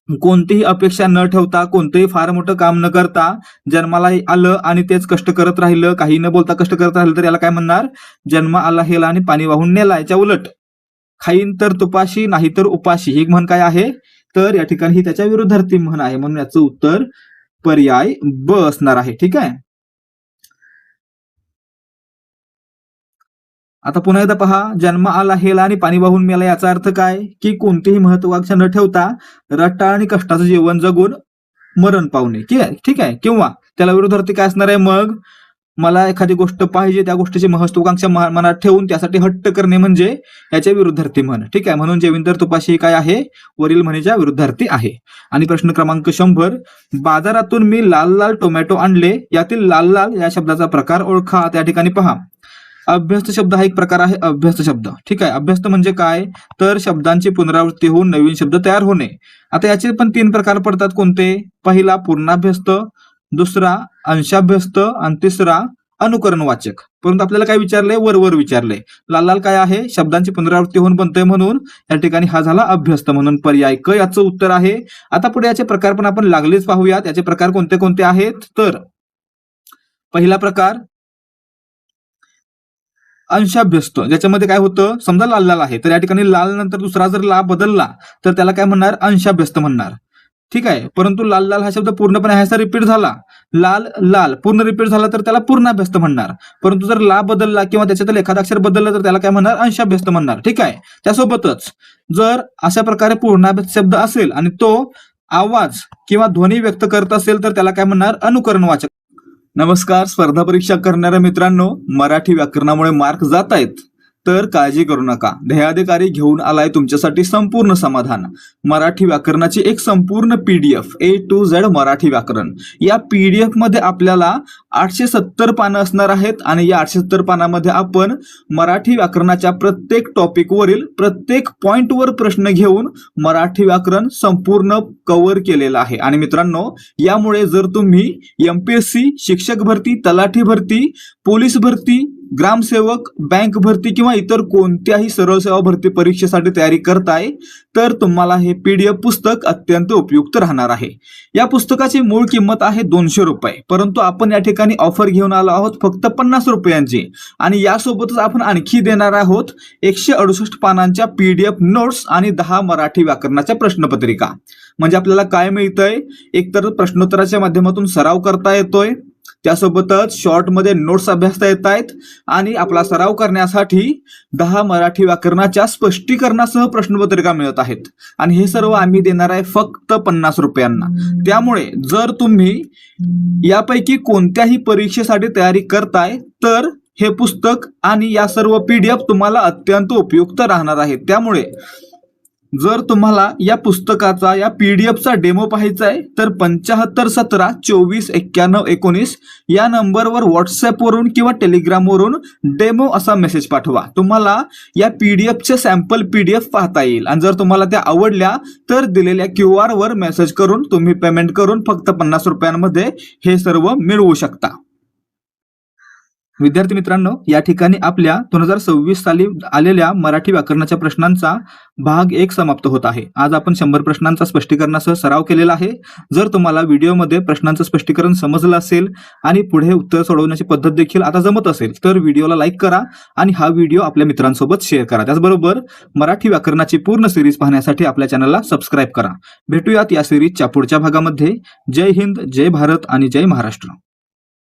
Speaker 1: कोणतीही अपेक्षा न ठेवता, कोणतंही फार मोठं काम न करता जन्माला आलं आणि तेच कष्ट करत राहिलं, काही न बोलता कष्ट करत राहिलं, तर याला काय म्हणणार? जन्म आला हेला आणि पाणी वाहून नेला. याच्या उलट, खाईन तर तुपाशी नाही तर उपाशी ही म्हण काय आहे? तर या ठिकाणी ही त्याच्या विरुद्धार्थी म्हण आहे. म्हणून याचं उत्तर पर्याय ब असणार आहे. ठीक आहे. आता पुन्हा एकदा पहा, जन्म आला हेला आणि पाणी वाहून मेला याचा अर्थ काय? की कोणतीही महत्वाकांक्षा न ठेवता रट्टा आणि कष्टाचं जीवन जगून मरण पावणे. ठीक आहे. किंवा त्याला विरुद्धार्थी काय असणार आहे? मग मला एखादी गोष्ट पाहिजे, त्या गोष्टीची महत्वाकांक्षा मनात ठेवून त्यासाठी हट्ट करणे म्हणजे याच्या विरुद्धार्थी म्हण. ठीक आहे. म्हणून जेवीन तर तुपाशी काय आहे? वरील म्हणीच्या विरुद्धार्थी आहे. आणि प्रश्न क्रमांक 100, बाजारातून मी लाल लाल टोमॅटो आणले, यातील लाल लाल या शब्दाचा प्रकार ओळखा. त्या ठिकाणी पहा, अभ्यस्त शब्द हा एक प्रकार आहे. अभ्यस्त शब्द, ठीक आहे. अभ्यस्त म्हणजे काय? तर शब्दांची पुनरावृत्ती होऊन नवीन शब्द तयार होणे. आता याचे पण 3 प्रकार पडतात. कोणते? पहिला पूर्णाभ्यस्त, दुसरा अंशाभ्यस्त आणि तिसरा अनुकरण वाचक. परंतु आपल्याला काय विचारलंय? वर विचारलंय. लाल लाल काय आहे? शब्दांची पुनरावृत्ती होऊन बनतंय, म्हणून या ठिकाणी हा झाला अभ्यस्त. म्हणून पर्याय क याचं उत्तर आहे. आता पुढे याचे प्रकार पण आपण लागलीच पाहूयात. याचे प्रकार कोणते कोणते आहेत? तर पहिला प्रकार अंशाभ्यस्त, ज्याच्यामध्ये काय होतं? समजा लाल लाल आहे, तर या ठिकाणी लाल नंतर दुसरा जर ला बदलला तर त्याला काय म्हणणार? अंशाभ्यस्त म्हणणार. ठीक आहे. परंतु लाल लाल हा शब्द पूर्णपणे ह्याचा रिपीट झाला, लाल लाल पूर्ण रिपीट झाला, तर त्याला पूर्णाभ्यस्त म्हणणार. परंतु जर ला बदलला किंवा त्याच्यातील एखादा अक्षर बदललं तर त्याला काय म्हणणार? अंशाभ्यस्त म्हणणार. ठीक आहे. त्यासोबतच जर अशा प्रकारे पूर्णाभ्यस्त शब्द असेल आणि तो आवाज किंवा ध्वनी व्यक्त करत असेल तर त्याला काय म्हणणार? अनुकरण वाचक. नमस्कार, स्पर्धा परीक्षा करणाऱ्या मित्रांनो, मराठी व्याकरणामुळे मार्क जात आहेत तर काळजी करू नका. ध्येयाधिकारी घेऊन आलाय तुमच्यासाठी संपूर्ण समाधान. मराठी व्याकरणाची एक संपूर्ण PDF A to Z Marathi व्याकरण. या पीडीएफ मध्ये आपल्याला 870 पानं असणार आहेत आणि या 870 पानामध्ये आपण मराठी व्याकरणाच्या प्रत्येक टॉपिक वरील प्रत्येक पॉइंट वर प्रश्न घेऊन मराठी व्याकरण संपूर्ण कव्हर केलेलं आहे. आणि मित्रांनो, यामुळे जर तुम्ही एमपीएससी, शिक्षक भरती, तलाठी भरती, पोलीस भरती, ग्रामसेवक, बँक भरती किंवा इतर कोणत्याही सरळ सेवा भरती परीक्षेसाठी तयारी करताय तर तुम्हाला हे पीडीएफ पुस्तक अत्यंत उपयुक्त राहणार आहे. या पुस्तकाची मूळ किंमत आहे 200 रुपये, परंतु आपण या ठिकाणी ऑफर घेऊन आलो आहोत फक्त 50 रुपयांची. आणि यासोबतच आपण आणखी देणार आहोत 168 पानांच्या पीडीएफ नोट्स आणि 10 मराठी व्याकरणाच्या प्रश्नपत्रिका. म्हणजे आपल्याला काय मिळतंय? एकतर प्रश्नोत्तराच्या माध्यमातून सराव करता येतोय, त्यासोबतच शॉर्ट मध्ये नोट्स अभ्यासता येत आहेत आणि आपला सराव करण्यासाठी 10 मराठी व्याकरणाच्या स्पष्टीकरणासह प्रश्नपत्रिका मिळत आहेत. आणि हे सर्व आम्ही देणार आहे फक्त 50 रुपयांना. त्यामुळे जर तुम्ही यापैकी कोणत्याही परीक्षेसाठी तयारी करताय तर हे पुस्तक आणि या सर्व पीडीएफ तुम्हाला अत्यंत उपयुक्त राहणार आहे. त्यामुळे जर तुम्हाला या पुस्तकाचा, या पीडीएफचा डेमो पाहायचा आहे तर 75 17 24 91 19 या नंबरवर व्हॉट्सअपवरून किंवा टेलिग्रामवरून डेमो असा मेसेज पाठवा. तुम्हाला या पीडीएफचे सॅम्पल पीडीएफ पाहता येईल आणि जर तुम्हाला त्या आवडल्या तर दिलेल्या QR वर मेसेज करून तुम्ही पेमेंट करून फक्त 50 रुपयांमध्ये हे सर्व मिळवू शकता. विद्यार्थी मित्रांनो, या ठिकाणी आपल्या 2026 साली आलेल्या मराठी व्याकरणाच्या प्रश्नांचा भाग 1 समाप्त होत आहे. आज आपण 100 प्रश्नांचा स्पष्टीकरणासह सराव केलेला आहे. जर तुम्हाला व्हिडिओमध्ये प्रश्नांचं स्पष्टीकरण समजलं असेल आणि पुढे उत्तर सोडवण्याची पद्धत देखील आता जमत असेल तर व्हिडिओला लाईक करा आणि हा व्हिडिओ आपल्या मित्रांसोबत शेअर करा. त्याचबरोबर मराठी व्याकरणाची पूर्ण सिरीज पाहण्यासाठी आपल्या चॅनलला सबस्क्राईब करा. भेटूयात या सिरीजच्या पुढच्या भागामध्ये. जय हिंद, जय भारत आणि जय महाराष्ट्र.